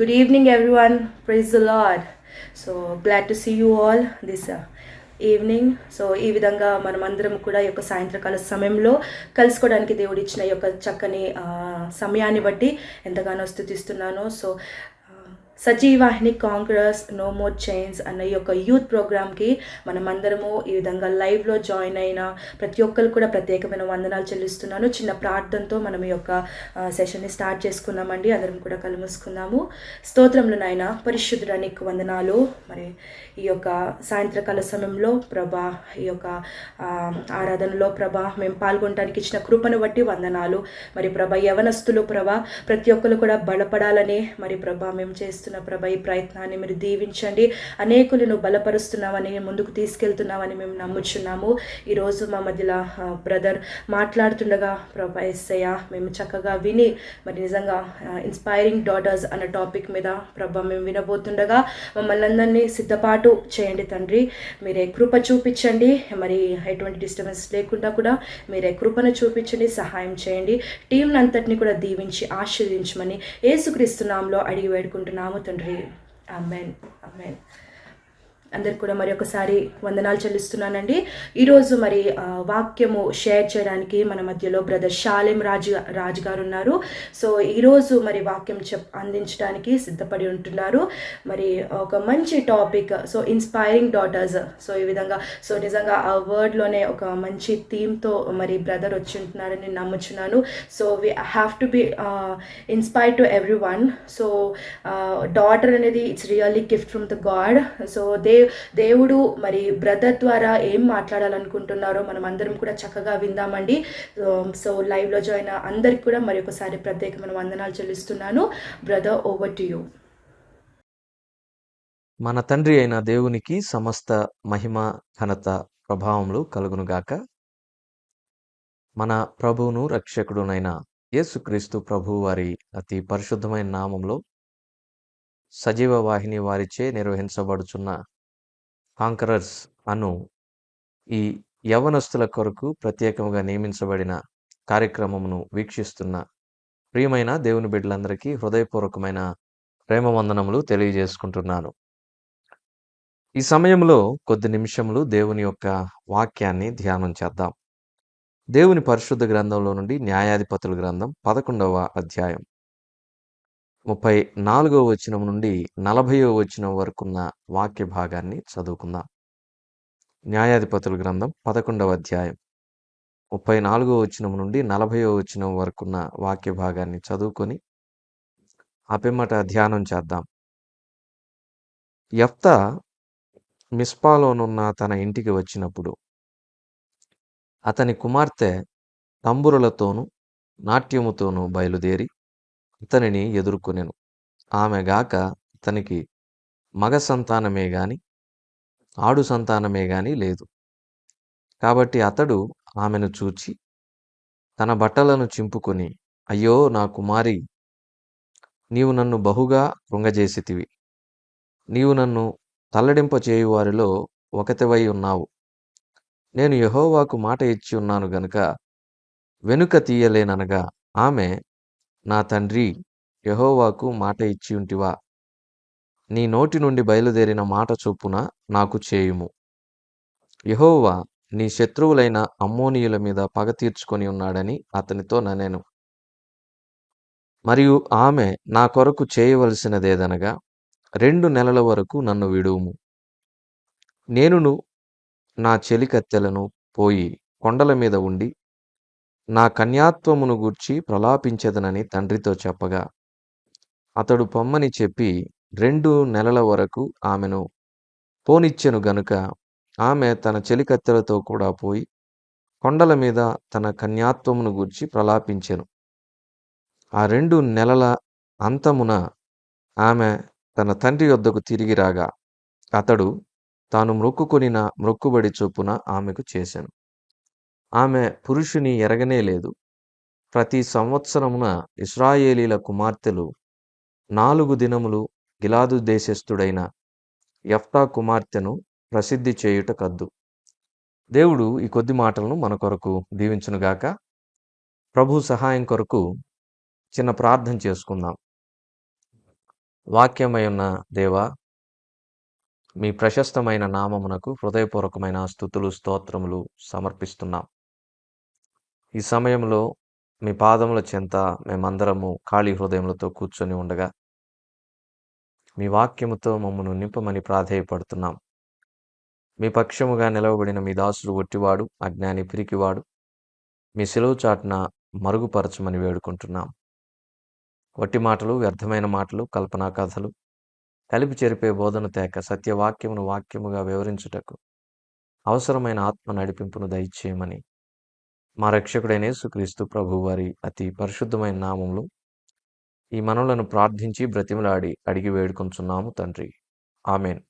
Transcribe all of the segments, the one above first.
Good evening, everyone. Praise the Lord. So glad to see you all this evening. So ఈ విధంగా మనమందరం కూడా ఈ యొక్క సాయంత్రకాల సమయంలో కలుసుకోవడానికి దేవుడు ఇచ్చిన ఈ యొక్క చక్కని సమయాన్ని బట్టి ఎంతగానో స్తుతిస్తున్నాను. So Sajeevahini congress no more chains అన్న ఈ యొక్క యూత్ ప్రోగ్రామ్కి మనమందరము ఈ విధంగా లైవ్లో జాయిన్ అయిన ప్రతి ఒక్కరు కూడా ప్రత్యేకమైన వందనాలు చెల్లిస్తున్నాను. చిన్న ప్రార్థనతో మనం ఈ యొక్క సెషన్ని స్టార్ట్ చేసుకున్నామండి. అందరం కూడా కళ్ళు మూసుకుందాము. స్తోత్రములు నాయన, పరిశుద్ధుడా నీకు వందనాలు. మరి ఈ యొక్క సాయంత్రకాల సమయంలో ప్రభా, ఈ యొక్క ఆరాధనలో ప్రభా మేము పాల్గొనడానికి ఇచ్చిన కృపను బట్టి వందనాలు. మరి ప్రభా యవనస్తులు ప్రభా ప్రతి ఒక్కరు కూడా బలపడాలని మరి ప్రభా మేము చేస్తున్నాం ప్రభా. ఈ ప్రయత్నాన్ని మీరు దీవించండి. అనేకులను బలపరుస్తున్నామని, ముందుకు తీసుకెళ్తున్నామని మేము నమ్ముచున్నాము. ఈరోజు మా మధ్యలో బ్రదర్ మాట్లాడుతుండగా ప్రభా యేసయ్య మేము చక్కగా విని మరి నిజంగా ఇన్స్పైరింగ్ డాటర్స్ అన్న టాపిక్ మీద ప్రభా మేము వినబోతుండగా మమ్మల్ని అందరినీ సిద్ధపాటు చేయండి తండ్రి. మీరే కృప చూపించండి. మరి ఎటువంటి డిస్టర్బెన్స్ లేకుండా కూడా మీరే కృపను చూపించండి, సహాయం చేయండి. టీం అంతటిని కూడా దీవించి ఆశీర్వదించమని యేసుక్రీస్తు నామములో అడిగి వేడుకుంటున్నాము తండ్రి. ఆమేన్, ఆమేన్. అందరికి కూడా మరి ఒకసారి వందనాలు చెల్లిస్తున్నానండి. ఈరోజు మరి వాక్యము షేర్ చేయడానికి మన మధ్యలో బ్రదర్ షాలేం రాజు గారు ఉన్నారు. సో ఈరోజు మరి వాక్యం అందించడానికి సిద్ధపడి ఉంటున్నారు. మరి ఒక మంచి topic, so inspiring daughters. So ఈ విధంగా సో నిజంగా ఆ వర్డ్లోనే ఒక మంచి థీమ్తో మరి బ్రదర్ వచ్చి ఉంటున్నారని నమ్ముచున్నాను. So we have to be inspired to every one. So daughter అనేది it's really gift from the God. So దేవుడు మరి బ్రదర్ ద్వారా ఏం మాట్లాడాలనుకుంటున్నారో మనం అందరం కూడా చక్కగా విందామండి. సో లైవ్లో జాయిన్ అందరికి కూడా మరి ఒకసారి ప్రత్యేకమైన వందనాలు చెల్లిస్తున్నాను. Brother, over to you. మన తండ్రి అయిన దేవునికి సమస్త మహిమ ఘనత ప్రభావములు కలుగునుగాక. మన ప్రభువును రక్షకుడునైన యేసుక్రీస్తు ప్రభువు వారి అతి పరిశుద్ధమైన నామంలో సజీవ వాహిని వారిచే నిర్వహించబడుచున్న కాంకరర్స్ అను ఈ యవనస్తుల కొరకు ప్రత్యేకంగా నియమించబడిన కార్యక్రమమును వీక్షిస్తున్న ప్రియమైన దేవుని బిడ్డలందరికీ హృదయపూర్వకమైన ప్రేమ వందనములు తెలియజేసుకుంటున్నాను. ఈ సమయంలో కొద్ది నిమిషములు దేవుని యొక్క వాక్యాన్ని ధ్యానం చేద్దాం. దేవుని పరిశుద్ధ గ్రంథంలో నుండి న్యాయాధిపతుల గ్రంథం 11వ అధ్యాయం 34వ వచనం నుండి 40వ వచనం వరకున్న వాక్య భాగాన్ని చదువుకుందాం. న్యాయాధిపతుల గ్రంథం 11వ అధ్యాయం 34వ వచనం నుండి 40వ వచనం వరకున్న వాక్య భాగాన్ని చదువుకొని ఆ పిమ్మట ధ్యానం చేద్దాం. యెఫ్తా మిస్పాలోనున్న తన ఇంటికి వచ్చినప్పుడు అతని కుమార్తె తంబురులతోనూ నాట్యముతోనూ బయలుదేరి అతనిని ఎదుర్కొనెను. ఆమె గాక అతనికి మగ సంతానమే గాని ఆడు సంతానమే గాని లేదు. కాబట్టి అతడు ఆమెను చూచి తన బట్టలను చింపుకొని, అయ్యో నా కుమారి, నీవు నన్ను బహుగా కృంగజేసితివి. నీవు నన్ను తల్లడింపచేయు వారిలో ఒకతివై ఉన్నావు. నేను యెహోవాకు మాట ఇచ్చి ఉన్నాను గనుక వెనుక తీయలేననగా ఆమె, నా తండ్రి, యెహోవాకు మాట ఇచ్చి ఉంటివా? నీ నోటి నుండి బయలుదేరిన మాట చొప్పున నాకు చేయుము. యెహోవా నీ శత్రువులైన అమ్మోనీయుల మీద పగ తీర్చుకొని ఉన్నాడని అతనితో ననెను. మరియు ఆమె నా కొరకు చేయవలసినదేదనగా 2 నెలల వరకు నన్ను విడువుము. నేనును నా చెలికత్తెలను పోయి కొండల మీద ఉండి నా కన్యాత్వమును గూర్చి ప్రలాపించెదనని తండ్రితో చెప్పగా అతడు పొమ్మని చెప్పి 2 నెలల వరకు ఆమెను పోనిచ్చెను గనుక ఆమె తన చెలికత్తెలతో కూడా పోయి కొండల మీద తన కన్యాత్వమును గూర్చి ప్రలాపించెను. ఆ 2 నెలల అంతమున ఆమె తన తండ్రి యొద్దకు తిరిగి రాగా అతడు తాను మొక్కుకొనిన మొక్కుబడి చొప్పున ఆమెకు చేసెను. ఆమె పురుషుని ఎరగనే లేదు. ప్రతి సంవత్సరమున ఇశ్రాయేలీల కుమార్తెలు 4 దినములు గిలాదు దేశస్థుడైన యెఫ్తా కుమార్తెను ప్రసిద్ధి చేయుట కద్దు. దేవుడు ఈ కొద్ది మాటలను మన కొరకు దీవించునుగాక. ప్రభు సహాయం కొరకు చిన్న ప్రార్థన చేసుకుందాం. వాక్యమై ఉన్న దేవా, మీ ప్రశస్తమైన నామమునకు హృదయపూర్వకమైన స్తుతులు, స్తోత్రములు సమర్పిస్తున్నాం. ఈ సమయంలో మీ పాదముల చెంత మేమందరము ఖాళీ హృదయములతో కూర్చొని ఉండగా, మీ వాక్యముతో మమ్మను నింపమని ప్రాధేయపడుతున్నాం. మీ పక్షముగా నిలవబడిన మీ దాసుడు ఒట్టివాడు, అజ్ఞాని పిరికివాడు, మీ సెలవు చాటున మరుగుపరచమని వేడుకుంటున్నాం. వట్టి మాటలు, వ్యర్థమైన మాటలు, కల్పనా కథలు, కలిపి చెరిపే బోధన తేక సత్యవాక్యమును వాక్యముగా వివరించుటకు అవసరమైన ఆత్మ నడిపింపును దయచేయమని మా రక్షకుడైన యేసుక్రీస్తు ప్రభువు వారి అతి పరిశుద్ధమైన నామములో ఈ మనవులను ప్రార్థించి బ్రతిమలాడి అడిగి వేడుకొంచున్నాము తండ్రి. ఆమెన్.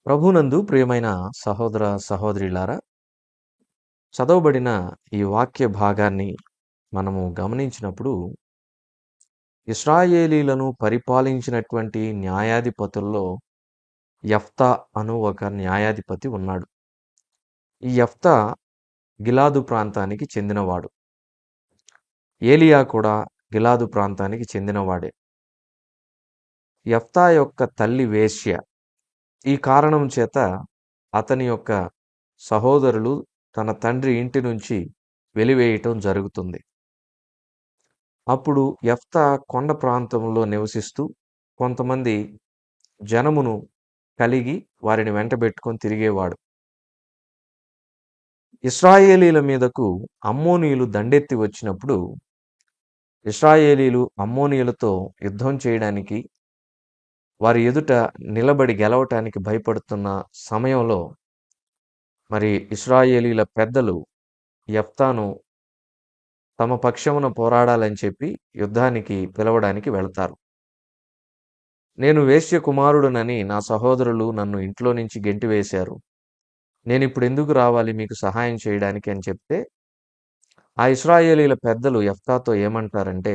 ప్రభునందు ప్రియమైన సహోదర సహోదరులారా, చదవబడిన ఈ వాక్య భాగాన్ని మనము గమనించినప్పుడు ఇశ్రాయేలీలను పరిపాలించినటువంటి న్యాయాధిపతుల్లో యెఫ్తా అను ఒక న్యాయాధిపతి ఉన్నాడు. ఈ యెఫ్తా గిలాదు ప్రాంతానికి చెందినవాడు. ఏలియా కూడా గిలాదు ప్రాంతానికి చెందినవాడే. యెఫ్తా యొక్క తల్లి వేశ్య. ఈ కారణం చేత అతని యొక్క సహోదరులు తన తండ్రి ఇంటి నుంచి వెలివేయటం జరుగుతుంది. అప్పుడు యెఫ్తా కొండ ప్రాంతంలో నివసిస్తూ కొంతమంది జనమును కలిగి వారిని వెంటబెట్టుకొని తిరిగేవాడు. ఇశ్రాయేలీల మీదకు అమ్మోనీయులు దండెత్తి వచ్చినప్పుడు ఇశ్రాయేలీలు అమ్మోనీయులతో యుద్ధం చేయడానికి వారి ఎదుట నిలబడి గెలవటానికి భయపడుతున్న సమయంలో మరి ఇశ్రాయేలీల పెద్దలు యెఫ్తాను తమ పక్షమున పోరాడాలని చెప్పి యుద్ధానికి పిలవడానికి వెళతారు. నేను వేశ్య కుమారుడునని నా సహోదరులు నన్ను ఇంట్లో నుంచి గెంటివేశారు. నేనిప్పుడు ఎందుకు రావాలి మీకు సహాయం చేయడానికి అని చెప్తే, ఆ ఇశ్రాయేలీల పెద్దలు యెఫ్తాతో ఏమంటారంటే,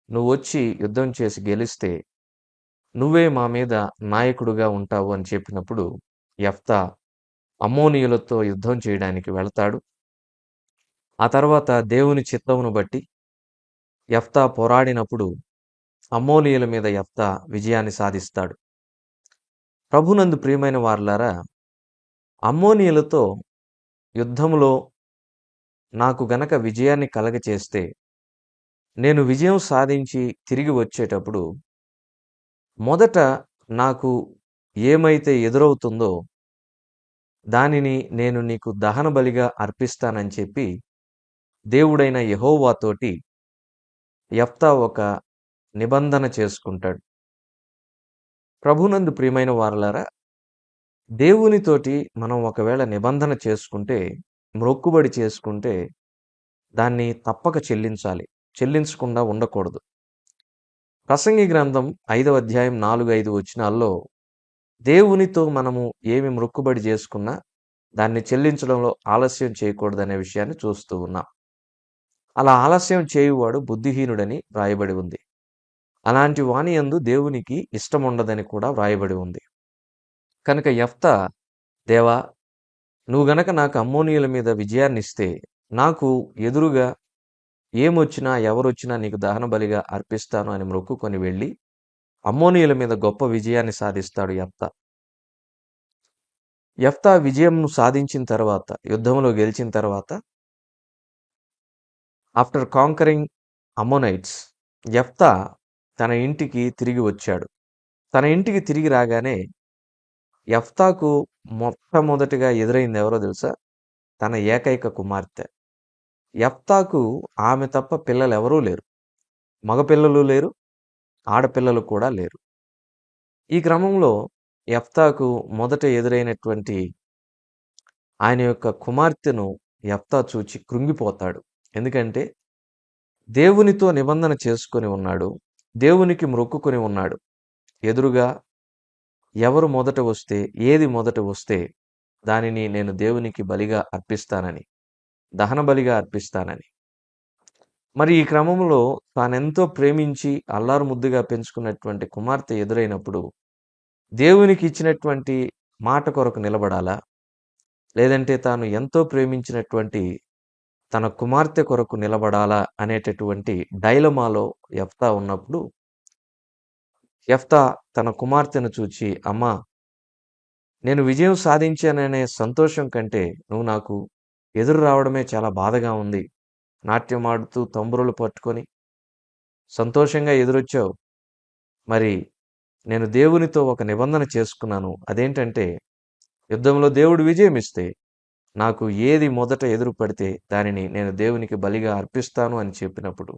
నువ్వు వచ్చి యుద్ధం చేసి గెలిస్తే నువ్వే మా మీద నాయకుడుగా ఉంటావు అని చెప్పినప్పుడు యెఫ్తా అమ్మోనీయులతో యుద్ధం చేయడానికి వెళతాడు. ఆ తర్వాత దేవుని చిత్తమును బట్టి యెఫ్తా పోరాడినప్పుడు అమ్మోనీయుల మీద యెఫ్తా విజయాన్ని సాధిస్తాడు. ప్రభునందు ప్రియమైన వారలారా, అమ్మోనీయులతో యుద్ధములో నాకు గనక విజయాన్ని కలగచేస్తే నేను విజయం సాధించి తిరిగి వచ్చేటప్పుడు మొదట నాకు ఏమైతే ఎదురవుతుందో దానిని నేను నీకు దహన బలిగా అర్పిస్తానని చెప్పి దేవుడైన యెహోవాతోటి యెఫ్తా ఒక నిబంధన చేసుకుంటాడు. ప్రభునందు ప్రియమైన వారలారా, దేవునితోటి మనం ఒకవేళ నిబంధన చేసుకుంటే, మ్రొక్కుబడి చేసుకుంటే దాన్ని తప్పక చెల్లించాలి. చెల్లించకుండా ఉండకూడదు. ప్రసంగి గ్రంథం 5వ అధ్యాయం 4-5 వచనాల్లో దేవునితో మనము ఏమి మ్రొక్కుబడి చేసుకున్నా దాన్ని చెల్లించడంలో ఆలస్యం చేయకూడదనే విషయాన్ని చూస్తూ ఉన్నాం. అలా ఆలస్యం చేయువాడు బుద్ధిహీనుడని వ్రాయబడి ఉంది. అలాంటి వాని యందు దేవునికి ఇష్టముండదని కూడా వ్రాయబడి ఉంది. కనుక యెఫ్తా, దేవా, నువ్వు గనక నాకు అమ్మోనీయుల మీద విజయాన్నిస్తే నాకు ఎదురుగా ఏమొచ్చినా ఎవరొచ్చినా నీకు దహన బలిగా అర్పిస్తాను అని మ్రొక్కుకొని వెళ్ళి అమ్మోనీయుల మీద గొప్ప విజయాన్ని సాధిస్తాడు యెఫ్తా. యెఫ్తా విజయంను సాధించిన తర్వాత, యుద్ధంలో గెలిచిన తర్వాత, ఆఫ్టర్ కాంకరింగ్ అమ్మోనైట్స్, యెఫ్తా తన ఇంటికి తిరిగి వచ్చాడు. తన ఇంటికి తిరిగి రాగానే యెఫ్తాకు మొట్టమొదటిగా ఎదురైంది ఎవరో తెలుసా? తన ఏకైక కుమార్తె. యెఫ్తాకు ఆమె తప్ప పిల్లలెవరూ లేరు. మగపిల్లలు లేరు, ఆడపిల్లలు కూడా లేరు. ఈ క్రమంలో యెఫ్తాకు మొదట ఎదురైనటువంటి ఆయన యొక్క కుమార్తెను యెఫ్తా చూచి కృంగిపోతాడు. ఎందుకంటే దేవునితో నిబంధన చేసుకొని ఉన్నాడు, దేవునికి మ్రొక్కుకొని ఉన్నాడు. ఎదురుగా ఎవరు మొదట వస్తే, ఏది మొదట వస్తే దానిని నేను దేవునికి బలిగా అర్పిస్తానని, దహన బలిగా అర్పిస్తానని. మరి ఈ క్రమంలో తానెంతో ప్రేమించి అల్లారు ముద్దుగా పెంచుకున్నటువంటి కుమార్తె ఎదురైనప్పుడు దేవునికి ఇచ్చినటువంటి మాట కొరకు నిలబడాలా, లేదంటే తాను ఎంతో ప్రేమించినటువంటి తన కుమార్తె కొరకు నిలబడాలా అనేటటువంటి డైలమాలో యెఫ్తా ఉన్నప్పుడు యెఫ్తా తన కుమార్తెను చూచి, అమ్మా, నేను విజయం సాధించాననే సంతోషం కంటే నువ్వు నాకు ఎదురు రావడమే చాలా బాధగా ఉంది. నాట్యమాడుతూ తంబురలు పట్టుకొని సంతోషంగా ఎదురొచ్చావు. మరి నేను దేవునితో ఒక నిబంధన చేసుకున్నాను. అదేంటంటే, యుద్ధంలో దేవుడు విజయమిస్తే నాకు ఏది మొదట ఎదురు పడితే దానిని నేను దేవునికి బలిగా అర్పిస్తాను అని చెప్పినప్పుడు,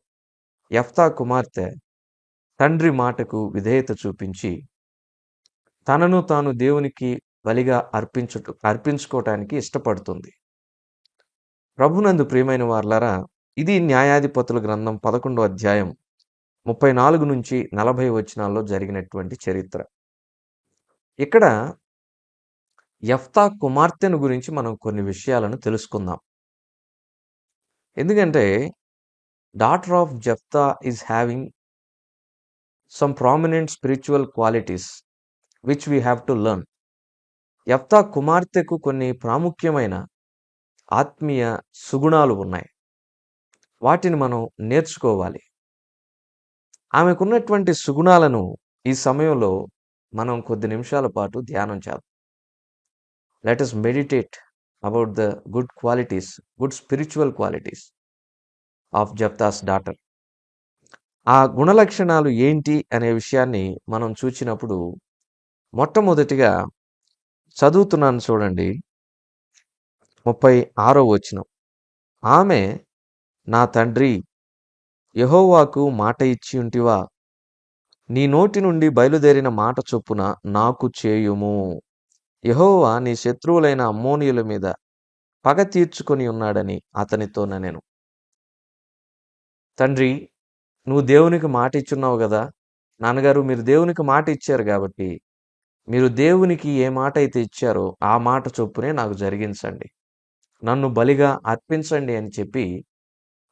యెఫ్తా కుమార్తె తండ్రి మాటకు విధేయత చూపించి తనను తాను దేవునికి బలిగా అర్పించుకోవటానికి ఇష్టపడుతుంది. ప్రభునందు ప్రియమైన వారలారా, ఇది న్యాయాధిపతుల గ్రంథం 11వ అధ్యాయం 34 నుంచి 40 వచనాల్లో జరిగినటువంటి చరిత్ర. ఇక్కడ యెఫ్తా కుమార్తెను గురించి మనం కొన్ని విషయాలను తెలుసుకుందాం. ఎందుకంటే daughter of Jephthah is having some prominent spiritual qualities which we have to learn. Jephthah కుమార్తెకు కొన్ని ప్రాముఖ్యమైన ఆత్మీయ సుగుణాలు ఉన్నాయి. వాటిని మనం నేర్చుకోవాలి. ఆమెకున్నటువంటి సుగుణాలను ఈ సమయంలో మనం కొద్ది నిమిషాల పాటు ధ్యానం చేద్దాం. Let us meditate about the good qualities, good spiritual qualities of Jephthah's daughter. ఆ గుణలక్షణాలు ఏంటి అనే విషయాన్ని మనం చూచినప్పుడు మొట్టమొదటిగా చదువుతున్నాను చూడండి, 36వ వచనం. ఆమె, నా తండ్రి, యెహోవాకు మాట ఇచ్చి ఉంటివా? నీ నోటి నుండి బయలుదేరిన మాట చొప్పున నాకు చేయుము. యెహోవా నీ శత్రువులైన అమ్మోనీయుల మీద పగ తీర్చుకొని ఉన్నాడని అతనితో నేను. తండ్రి, నువ్వు దేవునికి మాట ఇచ్చున్నావు కదా. నాన్నగారు, మీరు దేవునికి మాట ఇచ్చారు కాబట్టి మీరు దేవునికి ఏ మాట అయితే ఇచ్చారో ఆ మాట చొప్పునే నాకు జరిగించండి, నన్ను బలిగా అర్పించండి అని చెప్పి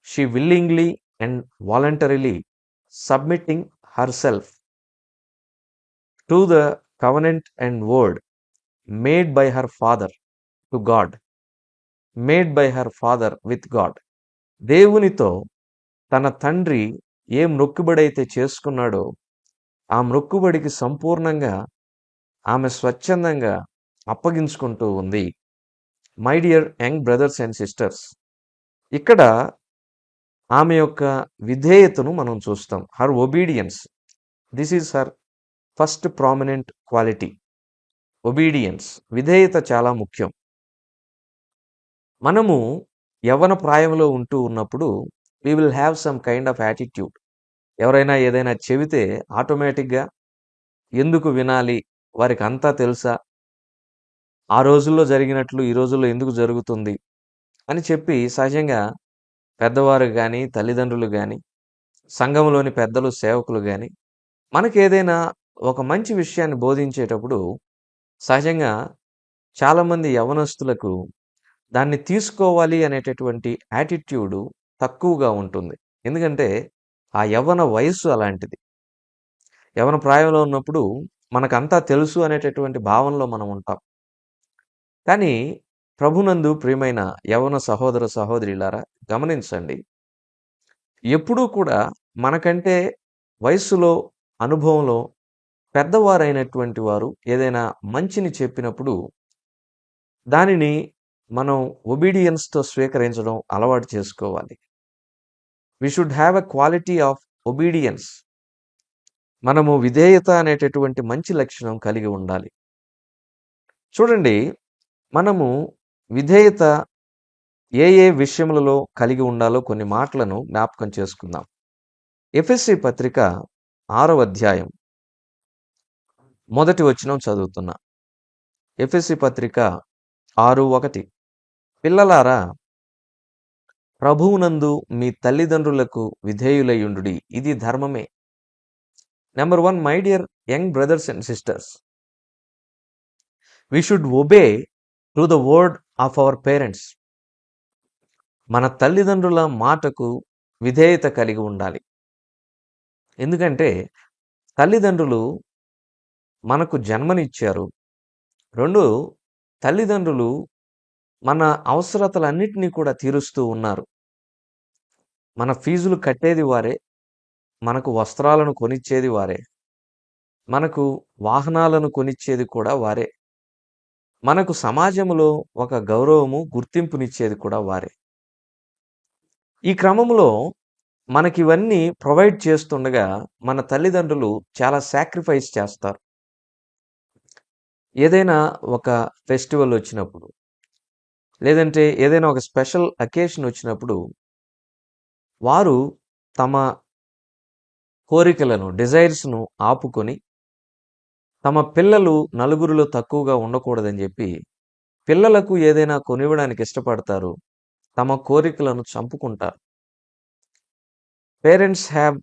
she willingly and voluntarily submitting herself to the covenant and word made by her father to God, made by her father with God. దేవునితో తన తండ్రి ఏ మొక్కుబడైతే చేసుకున్నాడో ఆ మొక్కుబడికి సంపూర్ణంగా ఆమె స్వచ్ఛందంగా అప్పగించుకుంటూ ఉంది. My dear young brothers and sisters, ఇక్కడ ఆమె యొక్క విధేయతను మనం చూస్తాం. Her obedience, this is her first prominent quality. Obedience, విధేయత చాలా ముఖ్యం. మనము యవ్వన ప్రాయంలో ఉంటూ ఉన్నప్పుడు we will have some kind of attitude. ఎవరైనా ఏదైనా చెబితే ఆటోమేటిక్గా ఎందుకు వినాలి, వారికి అంతా తెలుసా, ఆ రోజుల్లో జరిగినట్లు ఈ రోజుల్లో ఎందుకు జరుగుతుంది అని చెప్పి సహజంగా పెద్దవారు కానీ, తల్లిదండ్రులు కానీ, సంఘంలోని పెద్దలు, సేవకులు కానీ మనకి ఏదైనా ఒక మంచి విషయాన్ని బోధించేటప్పుడు సహజంగా చాలామంది యవ్వనస్తులకు దాన్ని తీసుకోవాలి అనేటటువంటి యాటిట్యూడు తక్కువగా ఉంటుంది. ఎందుకంటే ఆ యవ్వన వయస్సు అలాంటిది. యవ్వన ప్రాయంలో ఉన్నప్పుడు మనకంతా తెలుసు అనేటటువంటి భావనలో మనం ఉంటాం. కానీ ప్రభునందు ప్రియమైన యవ్వన సహోదర సహోదరులారా, గమనించండి, ఎప్పుడూ కూడా మనకంటే వయస్సులో, అనుభవంలో పెద్దవారైనటువంటి వారు ఏదైనా మంచిని చెప్పినప్పుడు దానిని మనం ఒబీడియన్స్తో స్వీకరించడం అలవాటు చేసుకోవాలి. We should have a quality of obedience. మనము విధేయత అనేటటువంటి మంచి లక్షణం కలిగి ఉండాలి. చూడండి, మనము విధేయత ఏ ఏ విషయములలో కలిగి ఉండాలో కొన్ని మాటలను జ్ఞాపకం చేసుకుందాం. ఎఫెసీ పత్రిక 6వ అధ్యాయం 1వ వచనం చదువుతున్నా. ఎఫెసీ పత్రిక 6:1. పిల్లలారా, ప్రభువునందు మీ తల్లిదండ్రులకు విధేయులయుండుడి, ఇది ధర్మమే. Number 1, my dear young brothers and sisters, we should obey to the word of our parents. మన తల్లిదండ్రుల మాటకు విధేయత కలిగి ఉండాలి. ఎందుకంటే తల్లిదండ్రులు మనకు జన్మనిచ్చారు. 2, తల్లిదండ్రులు మన అవసరతలన్నిటినీ కూడా తీరుస్తూ ఉన్నారు. మన ఫీజులు కట్టేది వారే, మనకు వస్త్రాలను కొనిచ్చేది వారే. మనకు వాహనాలను కొనిచ్చేది కూడా వారే. మనకు సమాజంలో ఒక గౌరవము, గుర్తింపునిచ్చేది కూడా వారే. ఈ క్రమంలో మనకివన్నీ ప్రొవైడ్ చేస్తుండగా మన తల్లిదండ్రులు చాలా సాక్రిఫైస్ చేస్తారు. ఏదైనా ఒక ఫెస్టివల్ వచ్చినప్పుడు, లేదంటే ఏదైనా ఒక స్పెషల్ అకేషన్ వచ్చినప్పుడు వారు తమ కోరికలను, డిజైర్స్‌ను ఆపుకొని, తమ పిల్లలు నలుగురిలో తక్కువగా ఉండకూడదని జెప్పి, పిల్లలకు ఏదైనా కొనివ్వడానికి ఇష్టపడతారు. తమ కోరికలను చంపుకుంటారు. Parents have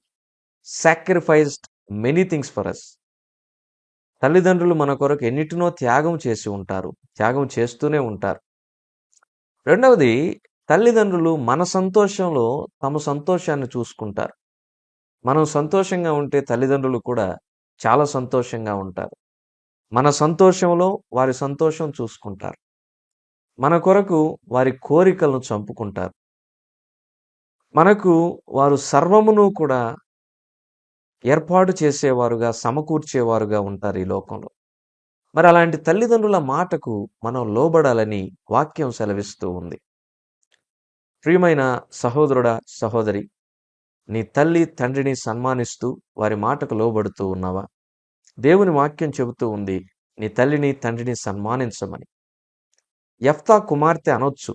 sacrificed many things for us. తల్లిదండ్రులు మన కొరకు ఎన్నిటినో త్యాగం చేసి ఉంటారు. త్యాగం చేస్తూనే ఉంటారు. రెండవది, తల్లిదండ్రులు మన సంతోషంలో తమ సంతోషాన్ని చూసుకుంటారు. మనం సంతోషంగా ఉంటే తల్లిదండ్రులు కూడా చాలా సంతోషంగా ఉంటారు. మన సంతోషంలో వారి సంతోషం చూసుకుంటారు. మన కొరకు వారి కోరికలను చంపుకుంటారు. మనకు వారు సర్వమును కూడా ఏర్పాటు చేసేవారుగా, సమకూర్చేవారుగా ఉంటారు ఈ లోకంలో. మరి అలాంటి తల్లిదండ్రుల మాటకు మనం లోబడాలని వాక్యం సెలవిస్తూ ఉంది. ప్రియమైన సహోదరుడా, సహోదరి, నీ తల్లి, తండ్రిని సన్మానిస్తూ వారి మాటకు లోబడుతూ ఉన్నావా? దేవుని వాక్యం చెబుతూ ఉంది, నీ తల్లిని, తండ్రిని సన్మానించమని. యెఫ్తా కుమార్తె అనొచ్చు,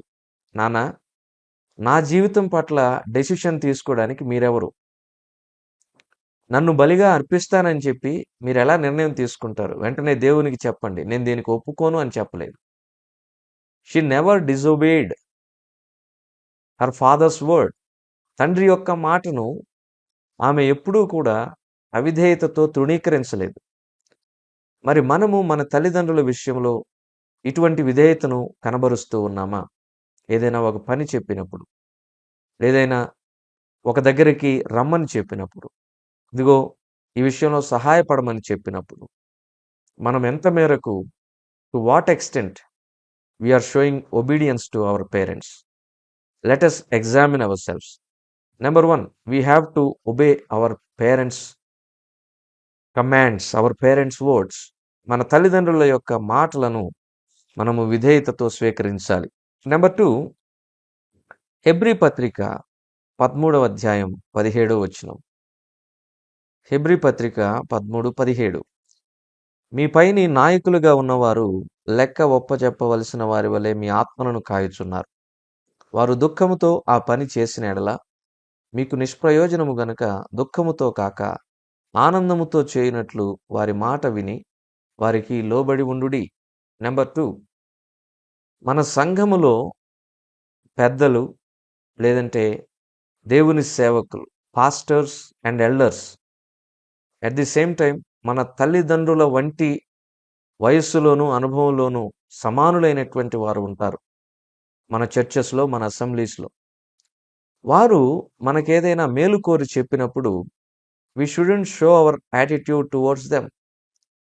నాన్న, నా జీవితం పట్ల డెసిషన్ తీసుకోవడానికి మీరెవరు? నన్ను బలిగా అర్పిస్తానని చెప్పి మీరెలా నిర్ణయం తీసుకుంటారు? వెంటనే దేవునికి చెప్పండి, నేను దీనికి ఒప్పుకోను అని చెప్పలేదు. She never disobeyed her father's word. తండ్రి యొక్క మాటను ఆమె ఎప్పుడూ కూడా అవిధేయతతో తృణీకరించలేదు. మరి మనము మన తల్లిదండ్రుల విషయంలో ఇటువంటి విధేయతను కనబరుస్తూ ఉన్నామా? ఏదైనా ఒక పని చెప్పినప్పుడు, ఏదైనా ఒక దగ్గరికి రమ్మని చెప్పినప్పుడు, ఇదిగో ఈ విషయంలో సహాయపడమని చెప్పినప్పుడు, మనం ఎంత మేరకు, to what extent we are showing obedience to our parents? Let us examine ourselves. Number one, we have to obey our parents' commands, our parents' words. మన తల్లిదండ్రుల యొక్క మాటలను మనము విధేయతతో స్వీకరించాలి. నెంబర్ 2, హెబ్రీ పత్రిక 13వ అధ్యాయం 17వ వచనం. హెబ్రీ పత్రిక 13:17. మీ పైని నాయకులుగా ఉన్నవారు లెక్క ఒప్పజెప్పవలసిన వారి వలె మీ ఆత్మలను కాయుచున్నారు. వారు దుఃఖముతో ఆ పని చేసిన ఎడల మీకు నిష్ప్రయోజనము గనుక దుఃఖముతో కాక ఆనందముతో చేయునట్లు వారి మాట విని వారికి లోబడి ఉండుడి. నెంబర్ 2, మన సంఘములో పెద్దలు, లేదంటే దేవుని సేవకులు, pastors and elders, at the same time మన తల్లిదండ్రుల వంటి వయస్సులోనూ అనుభవంలోనూ సమానులైనటువంటి వారు ఉంటారు మన చర్చెస్లో, మన అసెంబ్లీస్లో. వారు మనకేదైనా మేలు కోరి చెప్పినప్పుడు we shouldn't show our attitude towards them.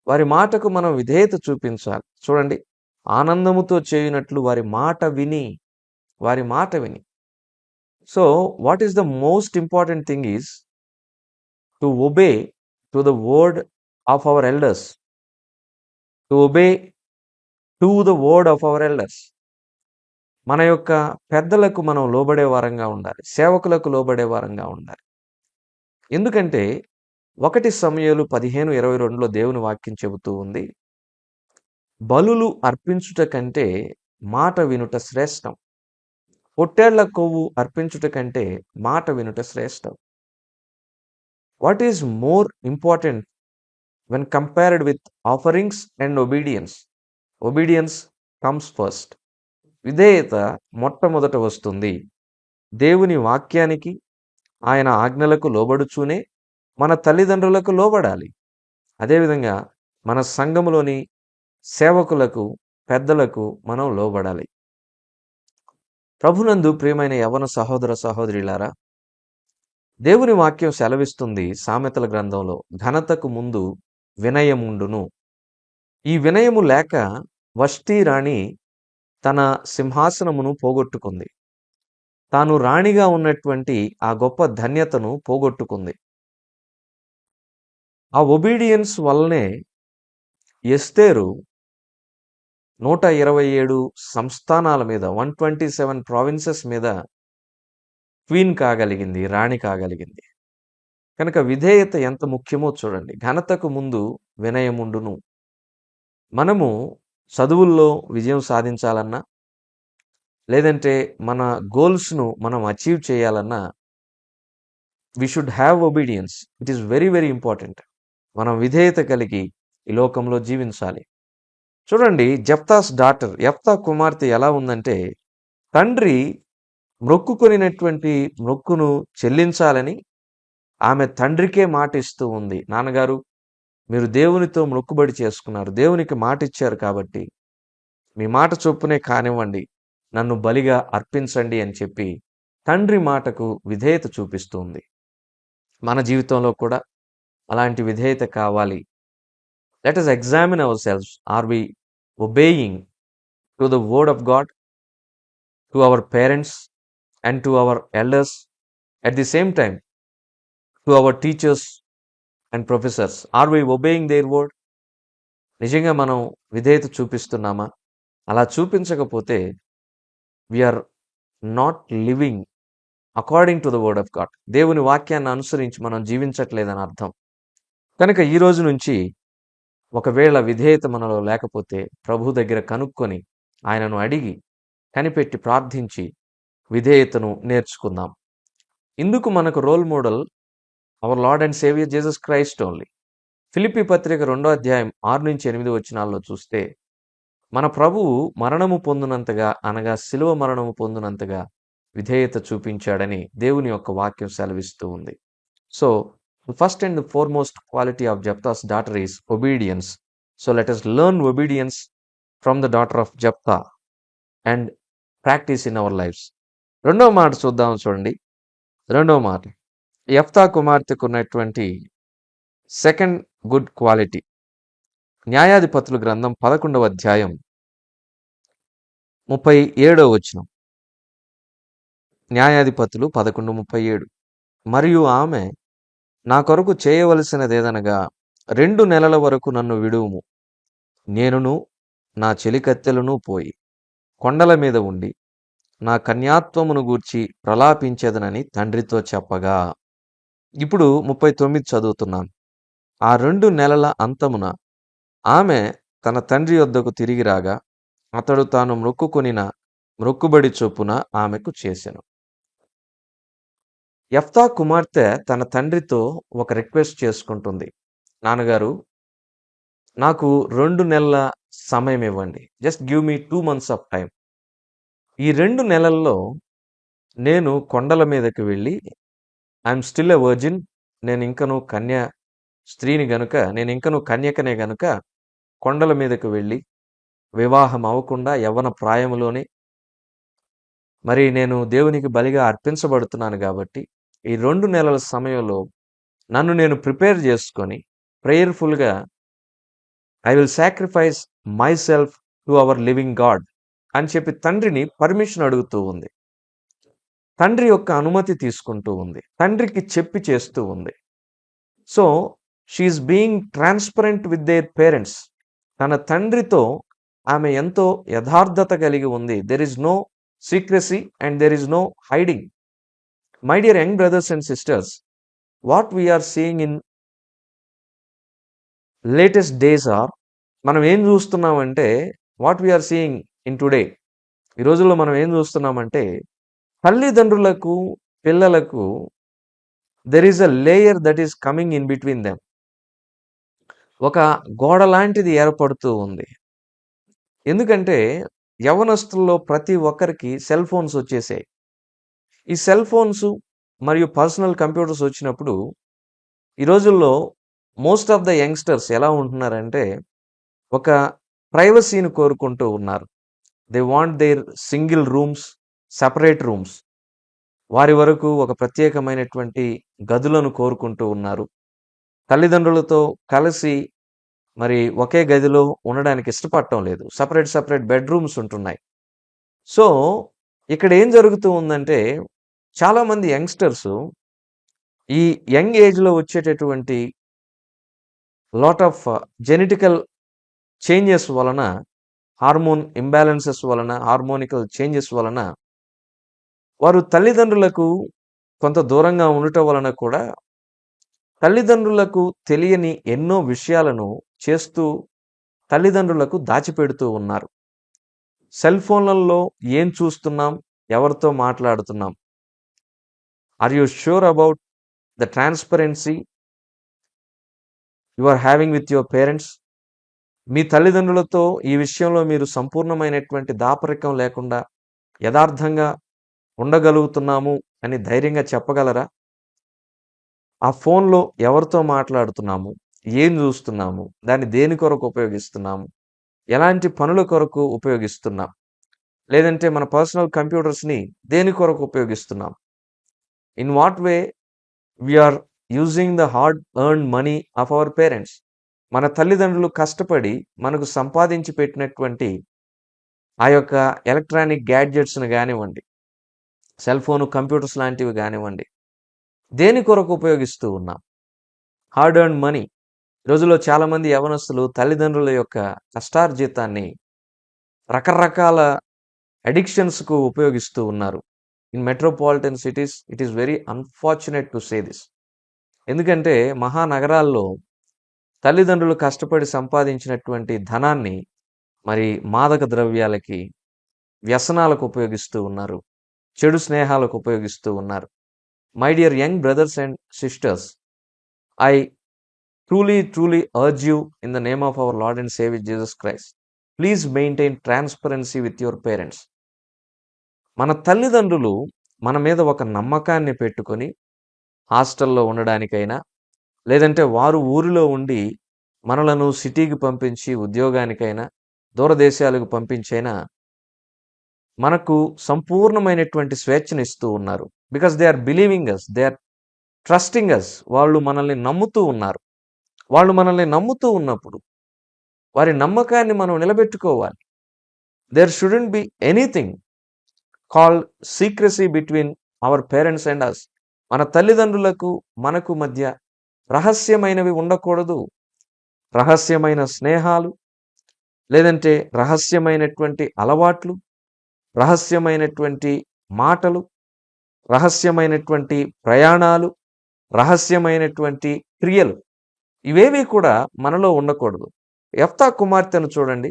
వారి మాటకు మనం విధేయత చూపించాలి. చూడండి, ఆనందముతో చేయునట్లు వారి మాట విని. So what is the most important thing is to obey to the word of our elders. To obey to the word of our elders. మన యొక్క పెద్దలకు మనం లోబడే వారంగా ఉండాలి. సేవకులకు లోబడే వారంగా ఉండాలి. ఎందుకంటే 1 సమూయేలు 15:22లో దేవుని వాక్యం చెబుతూ ఉంది, బలులు అర్పించుట కంటే మాట వినుట శ్రేష్టం. పొట్టేళ్ల కొవ్వు అర్పించుట కంటే మాట వినుట శ్రేష్టం. What is more important when compared with offerings and obedience? Obedience comes first. విధేయత మొట్టమొదట వస్తుంది. దేవుని వాక్యానికి, ఆయన ఆజ్ఞలకు లోబడుచూనే మన తల్లిదండ్రులకు లోబడాలి. అదేవిధంగా మన సంఘములోని సేవకులకు, పెద్దలకు మనం లోబడాలి. ప్రభునందు ప్రియమైన యవ్వన సహోదర సహోదరులారా, దేవుని వాక్యం సెలవిస్తుంది సామెతల గ్రంథంలో, ఘనతకు ముందు వినయముండును. ఈ వినయము లేక వష్టి రాణి తన సింహాసనమును పోగొట్టుకుంది. తాను రాణిగా ఉన్నటువంటి ఆ గొప్ప ధన్యతను పోగొట్టుకుంది. ఆ ఒబీడియన్స్ వల్లనే ఎస్తేరు 127 సంస్థానాల మీద 127 ప్రావిన్సెస్ మీద క్వీన్ కాగలిగింది, రాణి కాగలిగింది. కనుక విధేయత ఎంత ముఖ్యమో చూడండి. ఘనతకు ముందు వినయముండును. మనము చదువుల్లో విజయం సాధించాలన్నా, లేదంటే మన గోల్స్‌ను మనం అచీవ్ చేయాలన్నా, we should have obedience. It is very very important. మనం విధేయత కలిగి ఈ లోకంలో జీవించాలి. చూడండి, యెఫ్తా కుమార్తె ఎలా ఉందంటే, తండ్రి మొక్కుకొనినటువంటి మొక్కును చెల్లించాలని ఆమె తండ్రికే మాట ఇస్తూ ఉంది. నాన్నగారు, మీరు దేవునితో మొక్కుబడి చేసుకున్నారు, దేవునికి మాట ఇచ్చారు కాబట్టి మీ మాట చొప్పునే కానివ్వండి, నన్ను బలిగా అర్పించండి అని చెప్పి తండ్రి మాటకు విధేయత చూపిస్తూ ఉంది. మన జీవితంలో కూడా అలాంటి విధేయత కావాలి. Let us examine ourselves. Are we obeying to the word of God, to our parents and to our elders, at the same time to our teachers and professors? Are we obeying their word? నిజంగా మనం విధేయత చూపిస్తున్నామా? అలా చూపించకపోతే we are not living according to the word of God. దేవుని వాక్యాన్ని అనుసరించి మనం జీవించట్లేదని అర్థం. కనుక ఈ రోజు నుంచి ఒకవేళ విధేయత మనలో లేకపోతే ప్రభు దగ్గర కనుక్కొని ఆయనను అడిగి కనిపెట్టి ప్రార్థించి విధేయతను నేర్చుకుందాం. ఇందుకు మనకు role model our Lord and Saviour Jesus Christ only. Philippi పత్రిక 2వ అధ్యాయం 6-8 వచనాల్లో చూస్తే, మన ప్రభువు మరణము పొందినంతగా, అనగా శిలువ మరణము పొందినంతగా విధేయత చూపించాడని దేవుని యొక్క వాక్యం సెలవిస్తూ ఉంది. So the first and the foremost quality of Jephthah's daughter is obedience. So let us learn obedience from the daughter of Jephthah and practice in our lives. రెండవ మాట చూద్దాం. చూడండి, రెండవ మాట యెఫ్తా కుమార్తెకు ఉన్నటువంటి సెకండ్ గుడ్ క్వాలిటీ. న్యాయాధిపతుల గ్రంథం 11వ అధ్యాయం 37వ వచనం. న్యాయాధిపతులు 11:37. మరియు ఆమె, నా కొరకు చేయవలసినదేదనగా 2 నెలల వరకు నన్ను విడువుము, నేనును నా చెలికత్తెలను పోయి కొండల మీద ఉండి నా కన్యాత్వమును గూర్చి ప్రలాపించేదనని తండ్రితో చెప్పగా. ఇప్పుడు 39 చదువుతున్నాను. ఆ 2 నెలల అంతమున ఆమె తన తండ్రి యొద్దకు తిరిగి రాగా, అతడు తాను మొక్కుకొనిన మొక్కుబడి చొప్పున ఆమెకు చేసెను. యెఫ్తా కుమార్తె తన తండ్రితో ఒక రిక్వెస్ట్ చేసుకుంటుంది. నాన్నగారు, నాకు 2 నెలల సమయం ఇవ్వండి. Just give me 2 months of time. ఈ 2 నెలల్లో నేను కొండల మీదకి వెళ్ళి, ఐఎమ్ స్టిల్ ఎ వర్జిన్, నేను ఇంకను కన్యకనే గనుక కొండల మీదకు వెళ్ళి వివాహం అవ్వకుండా యవ్వన ప్రాయములోనే మరి నేను దేవునికి బలిగా అర్పించబడుతున్నాను కాబట్టి ఈ 2 నెలల సమయంలో నన్ను నేను ప్రిపేర్ చేసుకొని ప్రేయర్ఫుల్గా I will sacrifice myself to our living God అని చెప్పి తండ్రిని పర్మిషన్ అడుగుతూ ఉంది. తండ్రి యొక్క అనుమతి తీసుకుంటూ ఉంది. తండ్రికి చెప్పి చేస్తూ ఉంది. So she is being transparent with their parents. తన తండ్రితో ఆమె ఎంతో యథార్థత కలిగి ఉంది. There is no secrecy and there is no hiding. My dear young brothers and sisters, what we are seeing in latest days are, మనం ఏం చూస్తున్నామంటే, what we are seeing in today, ఈ రోజుల్లో మనం ఏం చూస్తున్నామంటే, తల్లిదండ్రులకు పిల్లలకు there is a layer that is coming in between them. ఒక గోడ లాంటిది ఏర్పడుతూ ఉంది. ఎందుకంటే యవ్వనస్తుల్లో ప్రతి ఒక్కరికి సెల్ ఫోన్స్ వచ్చేసాయి. ఈ సెల్ ఫోన్స్ మరియు పర్సనల్ కంప్యూటర్స్ వచ్చినప్పుడు ఈ రోజుల్లో మోస్ట్ ఆఫ్ ద యంగ్స్టర్స్ ఎలా ఉంటున్నారంటే, ఒక ప్రైవసీని కోరుకుంటూ ఉన్నారు. They want there single rooms, separate rooms. వారి వరకు ఒక ప్రత్యేకమైనటువంటి గదులను కోరుకుంటూ ఉన్నారు. తల్లిదండ్రులతో కలిసి మరి ఒకే గదిలో ఉండడానికి ఇష్టపడటం లేదు. సపరేట్ బెడ్రూమ్స్ ఉంటున్నాయి. సో ఇక్కడ ఏం జరుగుతూ ఉందంటే, చాలామంది యంగ్స్టర్స్ ఈ యంగ్ ఏజ్లో వచ్చేటటువంటి లాట్ ఆఫ్ జెనెటికల్ చేంజెస్ వలన, హార్మోన్ ఇంబ్యాలెన్సెస్ వలన, హార్మోనికల్ చేంజెస్ వలన వారు తల్లిదండ్రులకు కొంత దూరంగా ఉండటం వలన కూడా తల్లిదండ్రులకు తెలియని ఎన్నో విషయాలను చేస్తూ తల్లిదండ్రులకు దాచిపెడుతూ ఉన్నారు. సెల్ ఫోన్లలో ఏం చూస్తున్నాం, ఎవరితో మాట్లాడుతున్నాం, are you sure about the transparency you are having with your parents? మీ తల్లిదండ్రులతో ఈ విషయంలో మీరు సంపూర్ణమైనటువంటి దాపరికం లేకుండా యథార్థంగా ఉండగలుగుతున్నాము అని ధైర్యంగా చెప్పగలరా? ఆ ఫోన్లో ఎవరితో మాట్లాడుతున్నాము, ఏం చూస్తున్నాము, దాన్ని దేని కొరకు ఉపయోగిస్తున్నాము, ఎలాంటి పనుల కొరకు ఉపయోగిస్తున్నాం, లేదంటే మన పర్సనల్ కంప్యూటర్స్ని దేని కొరకు ఉపయోగిస్తున్నాం, in what way we are using the hard earned money of our parents. మన తల్లిదండ్రులు కష్టపడి మనకు సంపాదించి పెట్టినటువంటి ఆ యొక్క ఎలక్ట్రానిక్ గ్యాడ్జెట్స్ని కానివ్వండి, సెల్ ఫోను, కంప్యూటర్స్ లాంటివి కానివ్వండి, దేని కొరకు ఉపయోగిస్తూ ఉన్నాం? Hard earned money. రోజుల్లో చాలామంది యవనస్తులు తల్లిదండ్రుల యొక్క కష్టార్జితాన్ని రకరకాల అడిక్షన్స్కు ఉపయోగిస్తూ ఉన్నారు. In metropolitan cities it is very unfortunate to say this. ఎందుకంటే మహానగరాల్లో తల్లిదండ్రులు కష్టపడి సంపాదించినటువంటి ధనాన్ని మరి మాదక ద్రవ్యాలకి, వ్యసనాలకు ఉపయోగిస్తూ ఉన్నారు, చెడు స్నేహాలకు ఉపయోగిస్తూ ఉన్నారు. My dear young brothers and sisters, I truly urge you in the name of our Lord and Savior Jesus Christ, please maintain transparency with your parents. మన తల్లిదండ్రులు మన మీద ఒక నమ్మకాన్ని పెట్టుకొని హాస్టల్లో ఉండడానికైనా, లేదంటే వారు ఊరిలో ఉండి మనలను సిటీకి పంపించి ఉద్యోగానికైనా, దూరదేశాలకు పంపించైనా మనకు సంపూర్ణమైనటువంటి స్వేచ్ఛను ఇస్తూ ఉన్నారు. Because they are believing us, they are trusting us. వాళ్ళు మనల్ని నమ్ముతూ ఉన్నారు. వాళ్ళు మనల్ని నమ్ముతూ ఉన్నప్పుడు వారి నమ్మకాన్ని మనం నిలబెట్టుకోవాలి. There shouldn't be anything called secrecy between our parents and us. మన తల్లిదండ్రులకు మనకు మధ్య రహస్యమైనవి ఉండకూడదు. రహస్యమైన స్నేహాలు, లేదంటే రహస్యమైనటువంటి అలవాట్లు, రహస్యమైనటువంటి మాటలు, రహస్యమైనటువంటి ప్రయాణాలు, రహస్యమైనటువంటి క్రియలు, ఇవేవి కూడా మనలో ఉండకూడదు. యెఫ్తా కుమార్తెను చూడండి,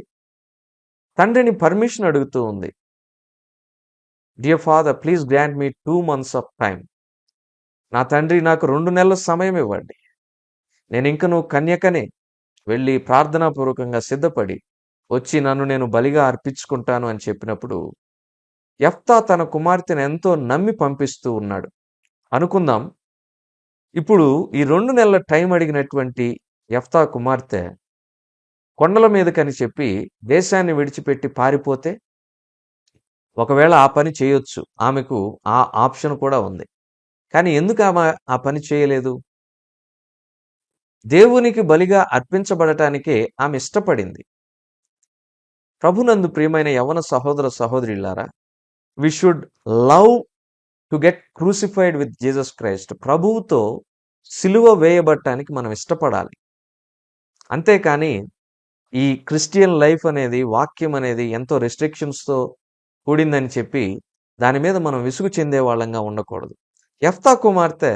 తండ్రిని పర్మిషన్ అడుగుతూ ఉంది. Dear father, please grant me 2 months of time. నా తండ్రి, నాకు 2 నెలల సమయం ఇవ్వండి. నేను ఇంకను కన్యకనే. వెళ్ళి ప్రార్థనాపూర్వకంగా సిద్ధపడి వచ్చి నన్ను నేను బలిగా అర్పించుకుంటాను అని చెప్పినప్పుడు యెఫ్తా తన కుమార్తెను ఎంతో నమ్మి పంపిస్తూ ఉన్నాడు. అనుకుందాం, ఇప్పుడు ఈ 2 నెలల టైం అడిగినటువంటి యెఫ్తా కుమార్తె కొండల మీదకని చెప్పి దేశాన్ని విడిచిపెట్టి పారిపోతే, ఒకవేళ ఆ పని చేయొచ్చు, ఆమెకు ఆ ఆప్షన్ కూడా ఉంది. కానీ ఎందుకు ఆమె ఆ పని చేయలేదు? దేవునికి బలిగా అర్పించబడటానికే ఆమె ఇష్టపడింది. ప్రభునందు ప్రియమైన యవ్వన సహోదర సహోదరులారా, we should love to get crucified with Jesus Christ. ప్రభువుతో సిలువ వేయబడటానికి మనం ఇష్టపడాలి. అంతేకాని ఈ క్రిస్టియన్ లైఫ్ అనేది, వాక్యం అనేది ఎంతో రెస్ట్రిక్షన్స్తో కూడిందని చెప్పి దాని మీద మనం విసుగు చెందే వాళ్ళంగా ఉండకూడదు. యెఫ్తా కుమార్తె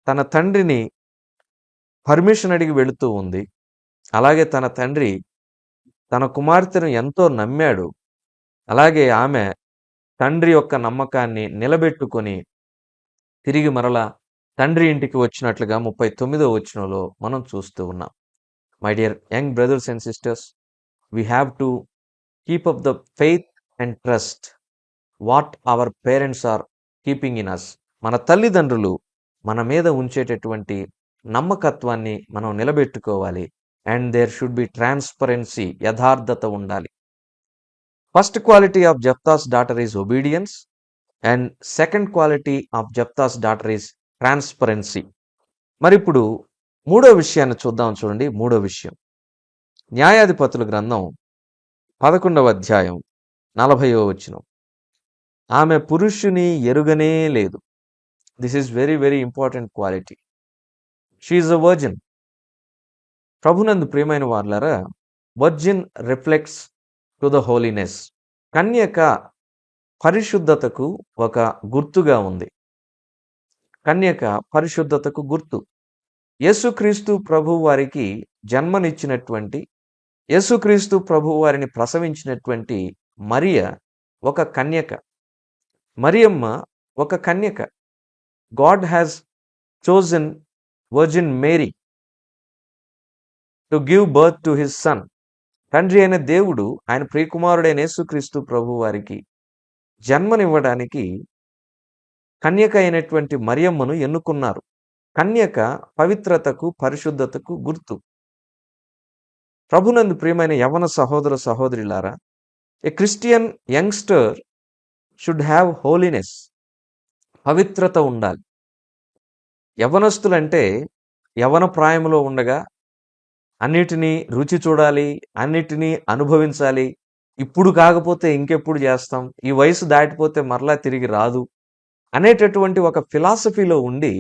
తన తండ్రిని పర్మిషన్ అడిగి వెళుతూ ఉంది. అలాగే తన తండ్రి తన కుమార్తెను ఎంతో నమ్మాడు. అలాగే ఆమె తండ్రి యొక్క నమ్మకాన్ని నిలబెట్టుకొని తిరిగి మరలా తండ్రి ఇంటికి వచ్చినట్లుగా 39వ వచనంలో మనం చూస్తూ ఉన్నాం. My dear young brothers and sisters, we have to keep up the faith and trust what our parents are keeping in us. మన తల్లిదండ్రులు మన మీద ఉంచేటటువంటి నమ్మకత్వాన్ని మనం నిలబెట్టుకోవాలి. And there should be transparency, యథార్థత ఉండాలి. First quality of Jephthah's daughter is obedience, and second quality of Jephthah's daughter is transparency. మరి ఇప్పుడు మూడో విషయాన్ని చూద్దాం. చూడండి, మూడో విషయం, న్యాయాధిపతుల గ్రంథం 11వ అధ్యాయం 40వ వచనం. ఆమె పురుషుని ఎరుగనే లేదు. This is very very important quality. She is a virgin. ప్రభునందు ప్రియమైన వార్లారా, virgin reflects to the holiness. కన్యక పరిశుద్ధతకు ఒక గుర్తుగా ఉంది. కన్యక పరిశుద్ధతకు గుర్తు. యేసుక్రీస్తు ప్రభువు వారికి జన్మనిచ్చినటువంటి, యేసుక్రీస్తు ప్రభువు వారిని ప్రసవించినటువంటి మరియ ఒక కన్యక. మరియమ్మ ఒక కన్యక. God has chosen virgin Mary to give birth to his son. తండ్రి అయిన దేవుడు ఆయన ప్రియకుమారుడైన యేసుక్రీస్తు ప్రభు వారికి జన్మనివ్వడానికి కన్యక అయినటువంటి మరియమ్మను ఎన్నుకున్నారు. కన్యక పవిత్రతకు, పరిశుద్ధతకు గుర్తు. ప్రభునందు ప్రియమైన యవన సహోదర సహోదరులారా, a Christian youngster should have holiness. పవిత్రత ఉండాలి. యవనస్తులంటే యవన ప్రాయంలో ఉండగా అన్నిటినీ రుచి చూడాలి, అన్నిటినీ అనుభవించాలి. ఇప్పుడు కాకపోతే ఇంకెప్పుడు చేస్తాం, ఈ వయసు దాటిపోతే మరలా తిరిగి రాదు అనేటటువంటి ఒక ఫిలాసఫీలో ఉండి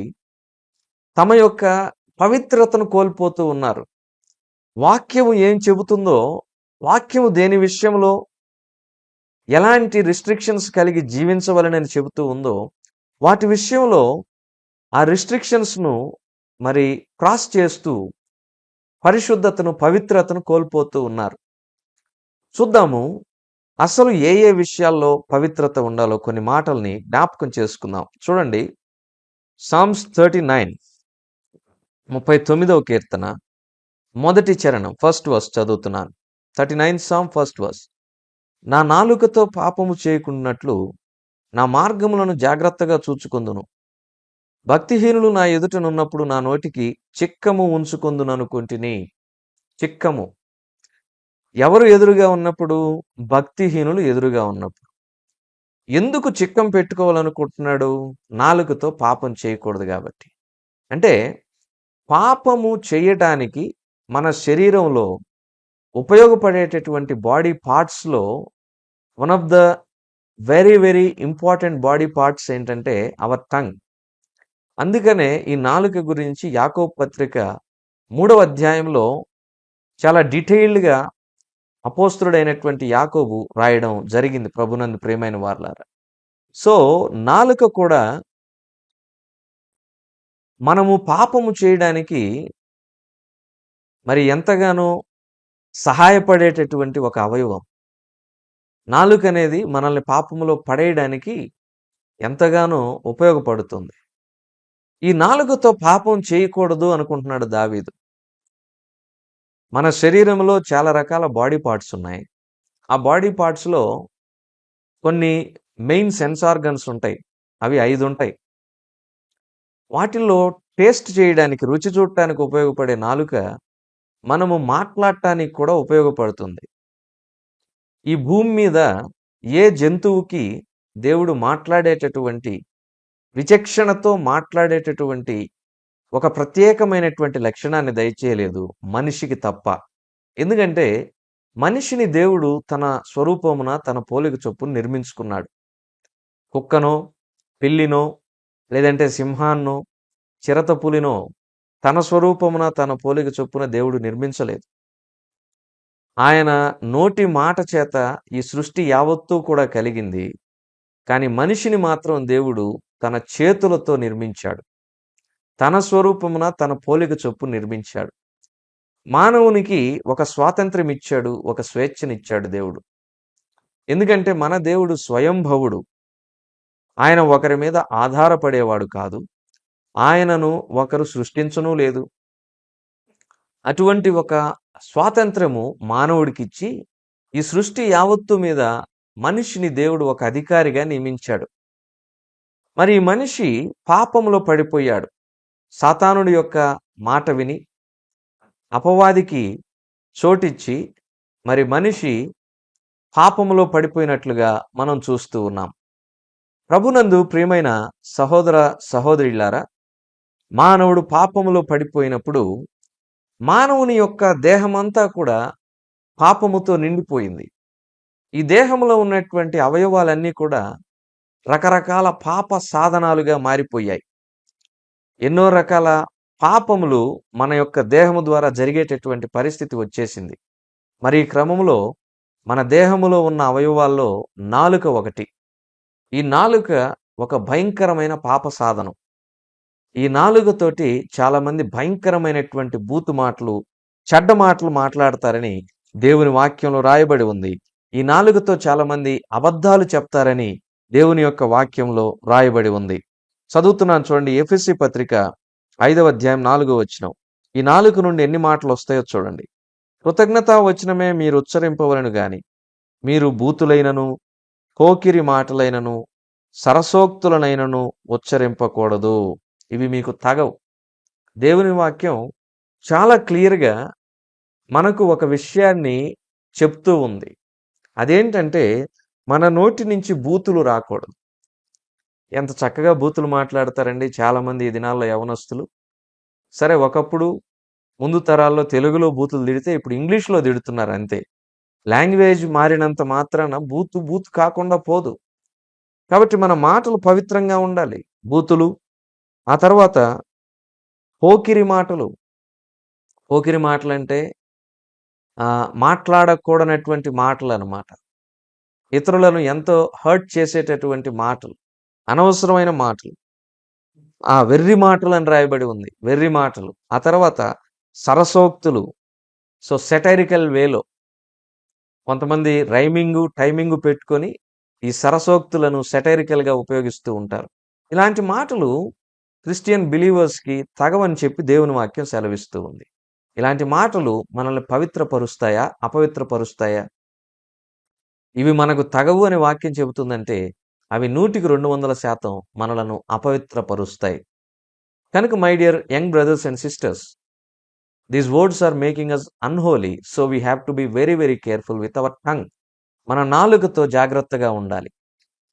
తమ యొక్క పవిత్రతను కోల్పోతూ ఉన్నారు. వాక్యము ఏం చెబుతుందో, వాక్యము దేని విషయంలో ఎలాంటి రిస్ట్రిక్షన్స్ కలిగి జీవించవలనని చెబుతూ ఉందో, వాటి విషయంలో ఆ రిస్ట్రిక్షన్స్ను మరి క్రాస్ చేస్తూ పరిశుద్ధతను, పవిత్రతను కోల్పోతూ ఉన్నారు. చూద్దాము అసలు ఏ ఏ విషయాల్లో పవిత్రత ఉండాలో కొన్ని మాటల్ని జ్ఞాపకం చేసుకుందాం. చూడండి, సామ్స్ 39, 39వ కీర్తన మొదటి చరణం, ఫస్ట్ వర్స్ చదువుతున్నాను. 39 సామ్ ఫస్ట్ వర్స్. నా నాలుకతో పాపము చేయకున్నట్లు నా మార్గములను జాగ్రత్తగా చూచుకొందును. భక్తిహీనులు నా ఎదుటనున్నప్పుడు నా నోటికి చిక్కము ఉంచుకొందుననుకుంటుని. చిక్కము ఎవరు ఎదురుగా ఉన్నప్పుడు? భక్తిహీనులు ఎదురుగా ఉన్నప్పుడు. ఎందుకు చిక్కం పెట్టుకోవాలనుకుంటున్నాడు? నాలుకతో పాపం చేయకూడదు కాబట్టి. అంటే పాపము చేయటానికి మన శరీరంలో ఉపయోగపడేటటువంటి బాడీ పార్ట్స్లో one of the very very important body parts ఏంటంటే అవర్ టంగ్. అందుకనే ఈ నాలుక గురించి యాకోబు పత్రిక 3వ అధ్యాయంలో చాలా డీటెయిల్డ్గా అపోస్తుడైనటువంటి యాకోబు రాయడం జరిగింది. ప్రభునందు ప్రియమైన వారలారా, సో నాలుక కూడా మనము పాపము చేయడానికి మరి ఎంతగానో సహాయపడేటటువంటి ఒక అవయవం. నాలుక అనేది మనల్ని పాపములో పడేయడానికి ఎంతగానో ఉపయోగపడుతుంది. ఈ నాలుకతో పాపం చేయకూడదు అనుకుంటున్నాడు దావీదు. మన శరీరంలో చాలా రకాల బాడీ పార్ట్స్ ఉన్నాయి. ఆ బాడీ పార్ట్స్లో కొన్ని మెయిన్ సెన్స్ ఆర్గన్స్ ఉంటాయి. అవి 5 ఉంటాయి. వాటిల్లో టేస్ట్ చేయడానికి, రుచి చూడటానికి ఉపయోగపడే నాలుక మనము మాట్లాడటానికి కూడా ఉపయోగపడుతుంది. ఈ భూమి మీద ఏ జంతువుకి దేవుడు మాట్లాడేటటువంటి, విచక్షణతో మాట్లాడేటటువంటి ఒక ప్రత్యేకమైనటువంటి లక్షణాన్ని దయచేయలేదు, మనిషికి తప్ప. ఎందుకంటే మనిషిని దేవుడు తన స్వరూపమున, తన పోలిక చొప్పున నిర్మించుకున్నాడు. కుక్కనో, పిల్లినో, లేదంటే సింహాన్నో, చిరతపులినో తన స్వరూపమున, తన పోలిక చొప్పున దేవుడు నిర్మించలేదు. ఆయన నోటి మాట చేత ఈ సృష్టి యావత్తూ కూడా కలిగింది. కానీ మనిషిని మాత్రం దేవుడు తన చేతులతో నిర్మించాడు. తన స్వరూపమున, తన పోలిక చొప్పున నిర్మించాడు. మానవునికి ఒక స్వాతంత్ర్యం ఇచ్చాడు, ఒక స్వేచ్ఛనిచ్చాడు దేవుడు. ఎందుకంటే మన దేవుడు స్వయంభవుడు. ఆయన ఒకరి మీద ఆధారపడేవాడు కాదు. ఆయనను ఒకరు సృష్టించనూ లేదు. అటువంటి ఒక స్వాతంత్రము మానవుడికిచ్చి ఈ సృష్టి యావత్తు మీద మనిషిని దేవుడు ఒక అధికారిగా నియమించాడు. మరి ఈ మనిషి పాపంలో పడిపోయాడు. సాతానుడి యొక్క మాట విని అపవాదికి చోటిచ్చి మరి మనిషి పాపములో పడిపోయినట్లుగా మనం చూస్తూ ఉన్నాం. ప్రభునందు ప్రియమైన సహోదర సహోదరులారా, మానవుడు పాపములో పడిపోయినప్పుడు మానవుని యొక్క దేహమంతా కూడా పాపముతో నిండిపోయింది. ఈ దేహంలో ఉన్నటువంటి అవయవాలన్నీ కూడా రకరకాల పాప సాధనాలుగా మారిపోయాయి. ఎన్నో రకాల పాపములు మన యొక్క దేహము ద్వారా జరిగేటటువంటి పరిస్థితి వచ్చేసింది. మరి ఈ క్రమంలో మన దేహములో ఉన్న అవయవాల్లో నాలుక ఒకటి. ఈ నాలుక ఒక భయంకరమైన పాప సాధనం. ఈ నాలుకతోటి చాలామంది భయంకరమైనటువంటి బూతు మాటలు, చెడ్డ మాటలు మాట్లాడతారని దేవుని వాక్యంలో రాయబడి ఉంది. ఈ నాలుకతో చాలామంది అబద్ధాలు చెప్తారని దేవుని యొక్క వాక్యంలో రాయబడి ఉంది. చదువుతున్నాను చూడండి, ఎఫెసీ పత్రిక 5వ అధ్యాయం 4వ వచనం. ఈ నాలుక నుండి ఎన్ని మాటలు వస్తాయో చూడండి. కృతజ్ఞతా వచనమే మీరు ఉచ్చరింపవలను గాని మీరు బూతులైనను, పోకిరి మాటలైనను, సరసోక్తులనైనను ఉచ్చరింపకూడదు. ఇవి మీకు తగవు. దేవుని వాక్యం చాలా క్లియర్‌గా మనకు ఒక విషయాన్ని చెప్తూ ఉంది. అదేంటంటే మన నోటి నుంచి బూతులు రాకూడదు. ఎంత చక్కగా బూతులు మాట్లాడతారండి చాలామంది ఈ దినాల్లో యవనస్తులు. సరే, ఒకప్పుడు ముందు తరాల్లో తెలుగులో బూతులు తిడితే ఇప్పుడు ఇంగ్లీష్‌లో తిడుతున్నారు అంతే. లాంగ్వేజ్ మారినంత మాత్రాన బూతు కాకుండా పోదు. కాబట్టి మన మాటలు పవిత్రంగా ఉండాలి. బూతులు, ఆ తర్వాత పోకిరి మాటలు. పోకిరి మాటలంటే మాట్లాడకూడనటువంటి మాటలనమాట. ఇతరులను ఎంతో హర్ట్ చేసేటటువంటి మాటలు, అనవసరమైన మాటలు. వెర్రి మాటలు అని రాయబడి ఉంది. వెర్రి మాటలు. ఆ తర్వాత సరసోక్తులు. సో సెటైరికల్ వేలో కొంతమంది టైమింగు పెట్టుకొని ఈ సరసోక్తులను సెటైరికల్‌గా ఉపయోగిస్తూ ఉంటారు. ఇలాంటి మాటలు క్రిస్టియన్ బిలీవర్స్‌కి తగవని చెప్పి దేవుని వాక్యం సెలవిస్తూ ఉంది. ఇలాంటి మాటలు మనల్ని పవిత్రపరుస్తాయా? అపవిత్రపరుస్తాయా? ఇవి మనకు తగవు అని వాక్యం చెబుతుందంటే అవి 100కి 200% మనలను అపవిత్రపరుస్తాయి. కనుక my dear young brothers and sisters, these words are making us unholy. So we have to be very very careful with our tongue. మన నాలుకతో జాగ్రత్తగా ఉండాలి.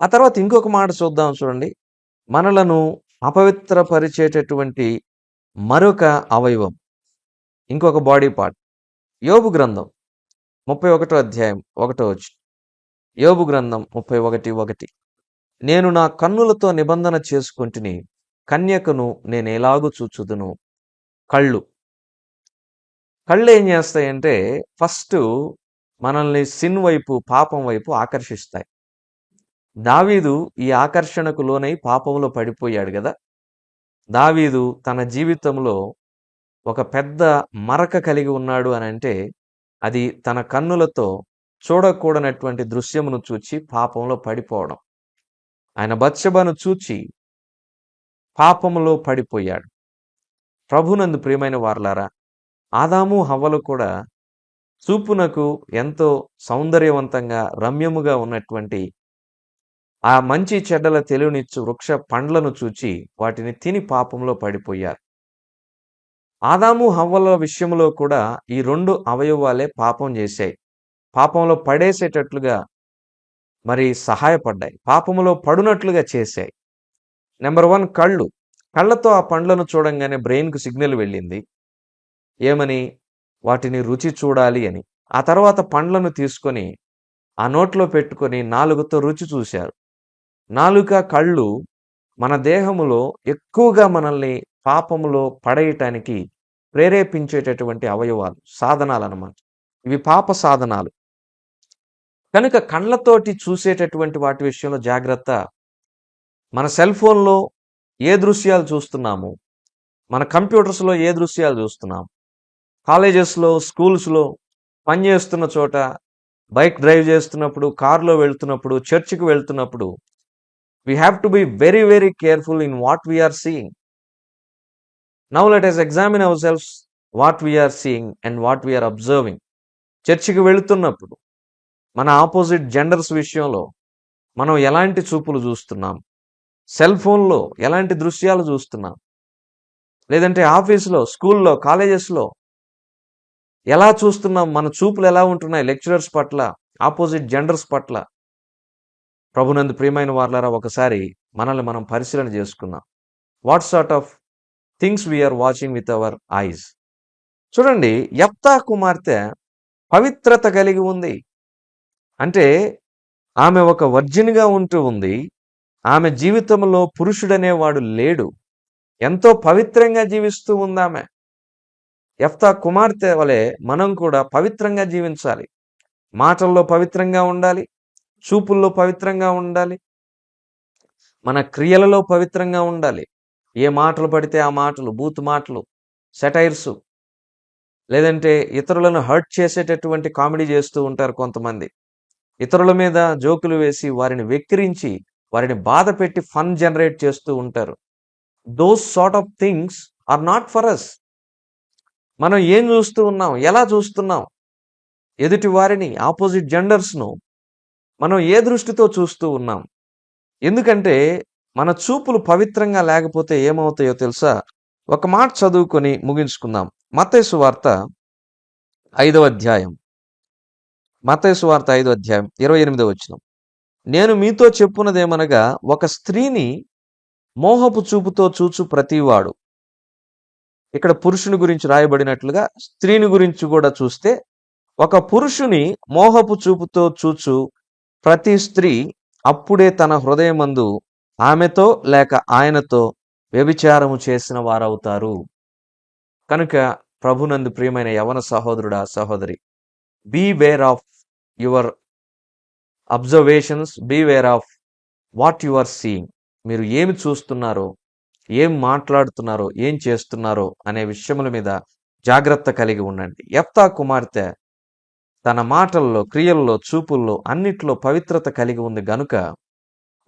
ఆ తర్వాత ఇంకొక మాట చూద్దాం చూడండి. మనలను అపవిత్రపరిచేటటువంటి మరొక అవయవం, ఇంకొక బాడీ పార్ట్. యోబు గ్రంథం 31వ అధ్యాయం 1వ వచనం. యోబు గ్రంథం 31:1. నేను నా కన్నులతో నిబంధన చేసుకొంటిని, కన్యకను నేనెలాగు చూచుదును. కళ్ళు ఏం చేస్తాయంటే ఫస్ట్ మనల్ని సిన్ వైపు, పాపం వైపు ఆకర్షిస్తాయి. దావీదు ఈ ఆకర్షణకు లోనై పాపంలో పడిపోయాడు కదా. దావీదు తన జీవితంలో ఒక పెద్ద మరక కలిగి ఉన్నాడు అని అంటే అది తన కన్నులతో చూడకూడనటువంటి దృశ్యమును చూచి పాపంలో పడిపోవడం. ఆయన బత్షెబను చూచి పాపములో పడిపోయాడు. ప్రభునందు ప్రియమైన వారలారా, ఆదాము హవ్వలు కూడా చూపునకు ఎంతో సౌందర్యవంతంగా రమ్యముగా ఉన్నటువంటి ఆ మంచి చెడ్డల తెలివినిచ్చు వృక్ష పండ్లను చూచి వాటిని తిని పాపంలో పడిపోయారు. ఆదాము హవ్వల విషయంలో కూడా ఈ 2 అవయవాలే పాపం చేశాయి. పాపంలో పడేసేటట్లుగా మరి సహాయపడ్డాయి. పాపములో పడునట్లుగా చేశాయి. నెంబర్ 1 కళ్ళు. కళ్ళతో ఆ పండ్లను చూడంగానే బ్రెయిన్‌కు సిగ్నల్ వెళ్ళింది. ఏమని? వాటిని రుచి చూడాలి అని. ఆ తర్వాత పండ్లను తీసుకొని ఆ నోట్లో పెట్టుకొని నాలుకతో రుచి చూశారు. నాలుక, కళ్ళు మన దేహములో ఎక్కువగా మనల్ని పాపములో పడేయటానికి ప్రేరేపించేటటువంటి అవయవాలు, సాధనాలన్నమాట. ఇవి పాప సాధనాలు. కనుక కళ్ళతోటి చూసేటటువంటి వాటి విషయంలో జాగ్రత్త. మన సెల్ ఫోన్‌లో ఏ దృశ్యాలు చూస్తున్నాము, మన కంప్యూటర్స్‌లో ఏ దృశ్యాలు చూస్తున్నాం, కాలేజెస్‌లో, స్కూల్స్‌లో, పనిచేస్తున్న చోట, బైక్ డ్రైవ్ చేస్తున్నప్పుడు, కార్‌లో వెళ్తున్నప్పుడు, చర్చికి వెళ్తున్నప్పుడు we have to be very very careful in what we are seeing. Now let us examine ourselves what we are seeing and what we are observing. చర్చికి వెళుతున్నప్పుడు మన ఆపోజిట్ జెండర్స్ విషయంలో మనం ఎలాంటి చూపులు చూస్తున్నాం, సెల్ ఫోన్లో ఎలాంటి దృశ్యాలు చూస్తున్నాం, లేదంటే ఆఫీసులో, స్కూల్లో, కాలేజెస్లో ఎలా చూస్తున్నాం, మన చూపులు ఎలా ఉంటున్నాయి లెక్చరర్స్ పట్ల, ఆపోజిట్ జెండర్స్ పట్ల. ప్రభునందు ప్రియమైన వారలారా, ఒకసారి మనల్ని మనం పరిశీలన చేసుకుందాం. What sort of things we are watching with our eyes. చూడండి, యెఫ్తా కుమార్తె పవిత్రత కలిగి ఉంది. అంటే ఆమె ఒక వర్జిన్‌గా ఉంటూ ఉంది. ఆమె జీవితంలో పురుషుడనేవాడు లేడు. ఎంతో పవిత్రంగా జీవిస్తూ ఉందామె. యెఫ్తా కుమార్తె వలె మనం కూడా పవిత్రంగా జీవించాలి. మాటల్లో పవిత్రంగా ఉండాలి, చూపుల్లో పవిత్రంగా ఉండాలి, మన క్రియలలో పవిత్రంగా ఉండాలి. ఏ మాటలు పడితే ఆ మాటలు, బూతు మాటలు, సెటైర్స్, లేదంటే ఇతరులను హర్ట్ చేసేటటువంటి కామెడీ చేస్తూ ఉంటారు కొంతమంది. ఇతరుల మీద జోకులు వేసి వారిని వెక్కిరించి, వారిని బాధ పెట్టి ఫన్ జనరేట్ చేస్తూ ఉంటారు. Those sort of things are not for us. మనం ఏం చూస్తూ ఉన్నాం, ఎలా చూస్తున్నాం, ఎదుటి వారిని, ఆపోజిట్ జెండర్స్ను మనం ఏ దృష్టితో చూస్తూ ఉన్నాం? ఎందుకంటే మన చూపులు పవిత్రంగా లేకపోతే ఏమవుతాయో తెలుసా? ఒక మాట చదువుకొని ముగించుకుందాం. మత్తయి సువార్త 5వ అధ్యాయం. మత్తయి సువార్త 5వ అధ్యాయం 28వ వచనం. నేను మీతో చెప్పున్నదేమనగా, ఒక స్త్రీని మోహపు చూపుతో చూచు ప్రతివాడు. ఇక్కడ పురుషుని గురించి రాయబడినట్లుగా స్త్రీని గురించి కూడా చూస్తే, ఒక పురుషుని మోహపు చూపుతో చూచు ప్రతి స్త్రీ అప్పుడే తన హృదయమందు ఆమెతో లేక ఆయనతో వ్యభిచారము చేసిన వారవుతారు. కనుక ప్రభునందు ప్రియమైన యవన సహోదరుడా, సహోదరి, beware of your observations, beware of what you are seeing. మీరు ఏమి చూస్తున్నారో, ఏం మాట్లాడుతున్నారో, ఏం చేస్తున్నారో అనే విషయముల మీద జాగ్రత్త కలిగి ఉండండి. యెఫ్తా కుమార్తె తన మాటల్లో, క్రియల్లో, చూపుల్లో అన్నిట్లో పవిత్రత కలిగి ఉంది గనుక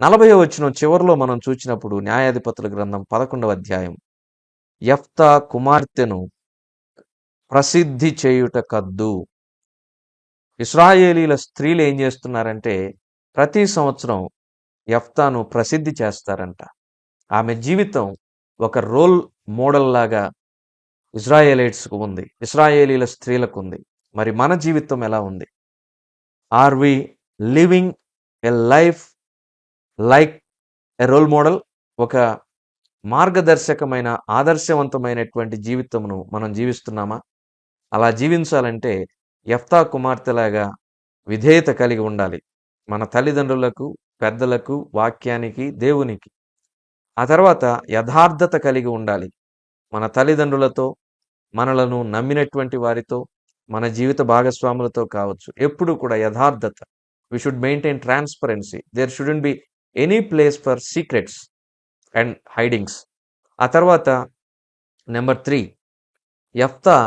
40వ వచనం చివరిలో మనం చూచినప్పుడు న్యాయాధిపతుల గ్రంథం 11వ అధ్యాయం, యెఫ్తా కుమార్తెను ప్రసిద్ధి చేయుట కద్దు. ఇశ్రాయేలీల స్త్రీలు ఏం చేస్తున్నారంటే ప్రతి సంవత్సరం యెఫ్తాను ప్రసిద్ధి చేస్తారంట. ఆమె జీవితం ఒక రోల్ మోడల్ లాగా ఇజ్రాయేలైట్స్కు ఉంది, ఇశ్రాయేలీల స్త్రీలకు ఉంది. మరి మన జీవితం ఎలా ఉంది? Are we living a life like a role model? ఒక మార్గదర్శకమైన, ఆదర్శవంతమైనటువంటి జీవితమును మనం జీవిస్తున్నామా? అలా జీవించాలంటే యెఫ్తా కుమార్తెలాగా విధేయత కలిగి ఉండాలి. మన తల్లిదండ్రులకు, పెద్దలకు, వాక్యానికి, దేవునికి. ఆ తర్వాత యథార్థత కలిగి ఉండాలి. మన తల్లిదండ్రులతో, మనలను నమ్మినటువంటి వారితో, మన జీవిత భాగస్వాములతో కావచ్చు. ఎప్పుడు కూడా యథార్థత. We should maintain transparency. There shouldn't be any place for secrets and hidings. ఆ తర్వాత నెంబర్ 3, యెఫ్తా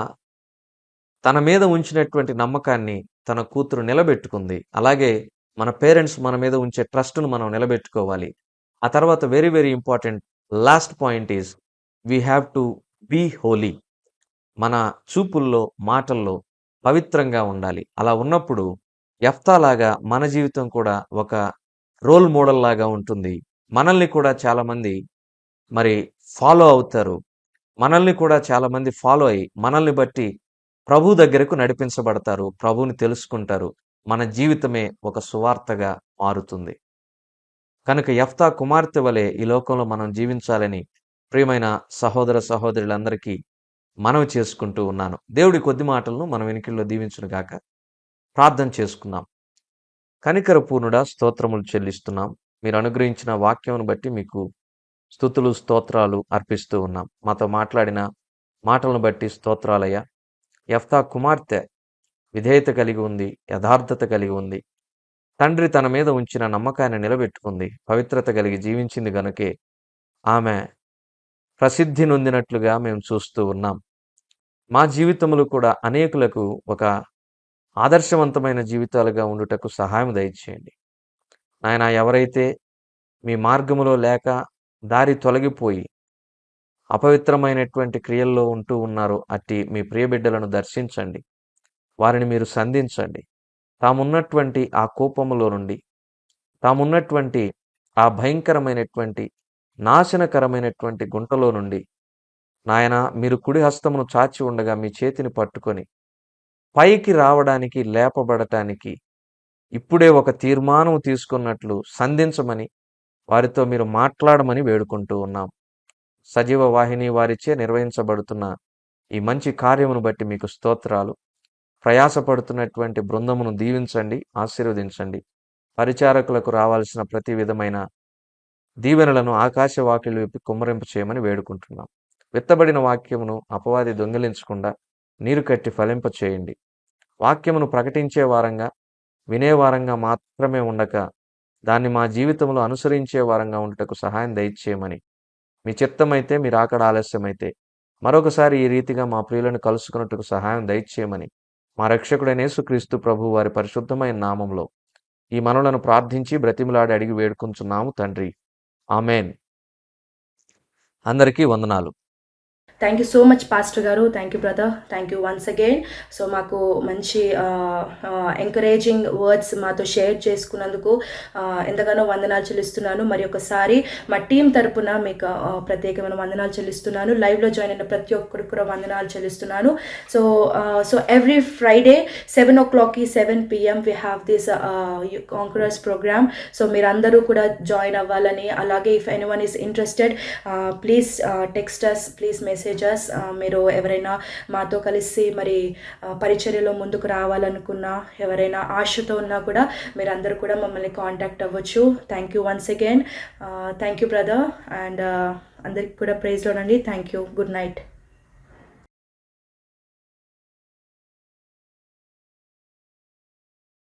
తన మీద ఉంచినటువంటి నమ్మకాన్ని తన కూతురు నిలబెట్టుకుంది. అలాగే మన పేరెంట్స్ మన మీద ఉంచే ట్రస్ట్ను మనం నిలబెట్టుకోవాలి. ఆ తర్వాత very very important last point is we have to be holy. మన చూపుల్లో, మాటల్లో పవిత్రంగా ఉండాలి. అలా ఉన్నప్పుడు యెఫ్తా లాగా మన జీవితం కూడా ఒక రోల్ మోడల్ లాగా ఉంటుంది. మనల్ని కూడా చాలామంది మరి ఫాలో అవుతారు. మనల్ని కూడా చాలామంది ఫాలో అయ్యి మనల్ని బట్టి ప్రభు దగ్గరకు నడిపించబడతారు, ప్రభువుని తెలుసుకుంటారు. మన జీవితమే ఒక సువార్తగా మారుతుంది. కనుక యెఫ్తా కుమార్తె వలె ఈ లోకంలో మనం జీవించాలని ప్రియమైన సహోదర సహోదరులందరికీ మనవి చేసుకుంటూ ఉన్నాను. దేవుడి కొద్ది మాటలను మన వెనుకల్లో దీవించును గాక. ప్రార్థన చేసుకుందాం. కనికర పూర్ణుడా, స్తోత్రములు చెల్లిస్తున్నాం. మీరు అనుగ్రహించిన వాక్యమును బట్టి మీకు స్తుతులు, స్తోత్రాలు అర్పిస్తూ ఉన్నాం. మాతో మాట్లాడిన మాటలను బట్టి స్తోత్రాలయ్యా. యెఫ్తా కుమార్తె విధేయత కలిగి ఉంది, యథార్థత కలిగి ఉంది. తండ్రి తన మీద ఉంచిన నమ్మకాన్ని నిలబెట్టుకుంది, పవిత్రత కలిగి జీవించింది గనుకే ఆమె ప్రసిద్ధి నొందినట్లుగా మేము చూస్తూ ఉన్నాం. మా జీవితములు కూడా అనేకులకు ఒక ఆదర్శవంతమైన జీవితాలుగా ఉండుటకు సహాయం దయచేయండి. నాయనా, ఎవరైతే మీ మార్గములో లేక దారి తొలగిపోయి అపవిత్రమైనటువంటి క్రియల్లో ఉంటూ ఉన్నారో అట్టి మీ ప్రియబిడ్డలను దర్శించండి. వారిని మీరు సంధించండి. తామున్నటువంటి ఆ కోపములో నుండి, తామున్నటువంటి ఆ భయంకరమైనటువంటి నాశనకరమైనటువంటి గుంటలో నుండి నాయనా, మీరు కుడి హస్తమును చాచి ఉండగా మీ చేతిని పట్టుకొని పైకి రావడానికి, లేపబడటానికి ఇప్పుడే ఒక తీర్మానం తీసుకున్నట్లు సంధించమని, వారితో మీరు మాట్లాడమని వేడుకుంటూ ఉన్నాం. సజీవ వాహిని వారిచే నిర్వహించబడుతున్న ఈ మంచి కార్యమును బట్టి మీకు స్తోత్రాలు. ప్రయాసపడుతున్నటువంటి బృందమును దీవించండి, ఆశీర్వదించండి. పరిచారకులకు రావాల్సిన ప్రతి విధమైన దీవెనలను ఆకాశ వాకిళ్ళు విప్పి కుమ్మరింప చేయమని వేడుకుంటున్నాం. విత్తబడిన వాక్యమును అపవాది దొంగిలించకుండా నీరు కట్టి ఫలింప చేయండి. వాక్యమును ప్రకటించే వారంగా, వినేవారంగా మాత్రమే ఉండక దాన్ని మా జీవితంలో అనుసరించే వారంగా ఉండుటకు సహాయం దయచేయమని, మీ చిత్తమైతే, మీ రాకడ ఆలస్యమైతే మరొకసారి ఈ రీతిగా మా ప్రియులను కలుసుకున్నట్టుకు సహాయం దయచేయమని మా రక్షకుడైన యేసుక్రీస్తు ప్రభు వారి పరిశుద్ధమైన నామంలో ఈ మనవులను ప్రార్థించి బ్రతిమలాడి అడిగి వేడుకుంటున్నాము తండ్రి. ఆమెన్. అందరికీ వందనాలు. Thank you so much pastor గారు. Thank you brother. Thank you once again. So మాకు మంచి ఎంకరేజింగ్ వర్డ్స్ మాతో షేర్ చేసుకున్నందుకు ఎంతగానో వందనాలు చెల్లిస్తున్నాను. మరి ఒకసారి మా టీం తరపున మీకు ప్రత్యేకమైన వందనాలు చెల్లిస్తున్నాను. లైవ్లో జాయిన్ అయిన ప్రతి ఒక్కరికి కూడా వందనాలు చెల్లిస్తున్నాను. So every Friday 7 o'clock 7 p.m. we have this Conquerors program. So మీరందరూ కూడా జాయిన్ అవ్వాలని, అలాగే if anyone is interested please text us, please messages. మీరు ఎవరైనా మాతో కలిసి మరి పరిచర్యలో ముందుకు రావాలనుకున్నా, ఎవరైనా ఆశతో ఉన్నా కూడా మీరందరూ కూడా మమ్మల్ని కాంటాక్ట్ అవ్వచ్చు. Thank you once again. Thank you brother. And అందరికి కూడా ప్రైజ్ లోనండి. Thank you. Good night.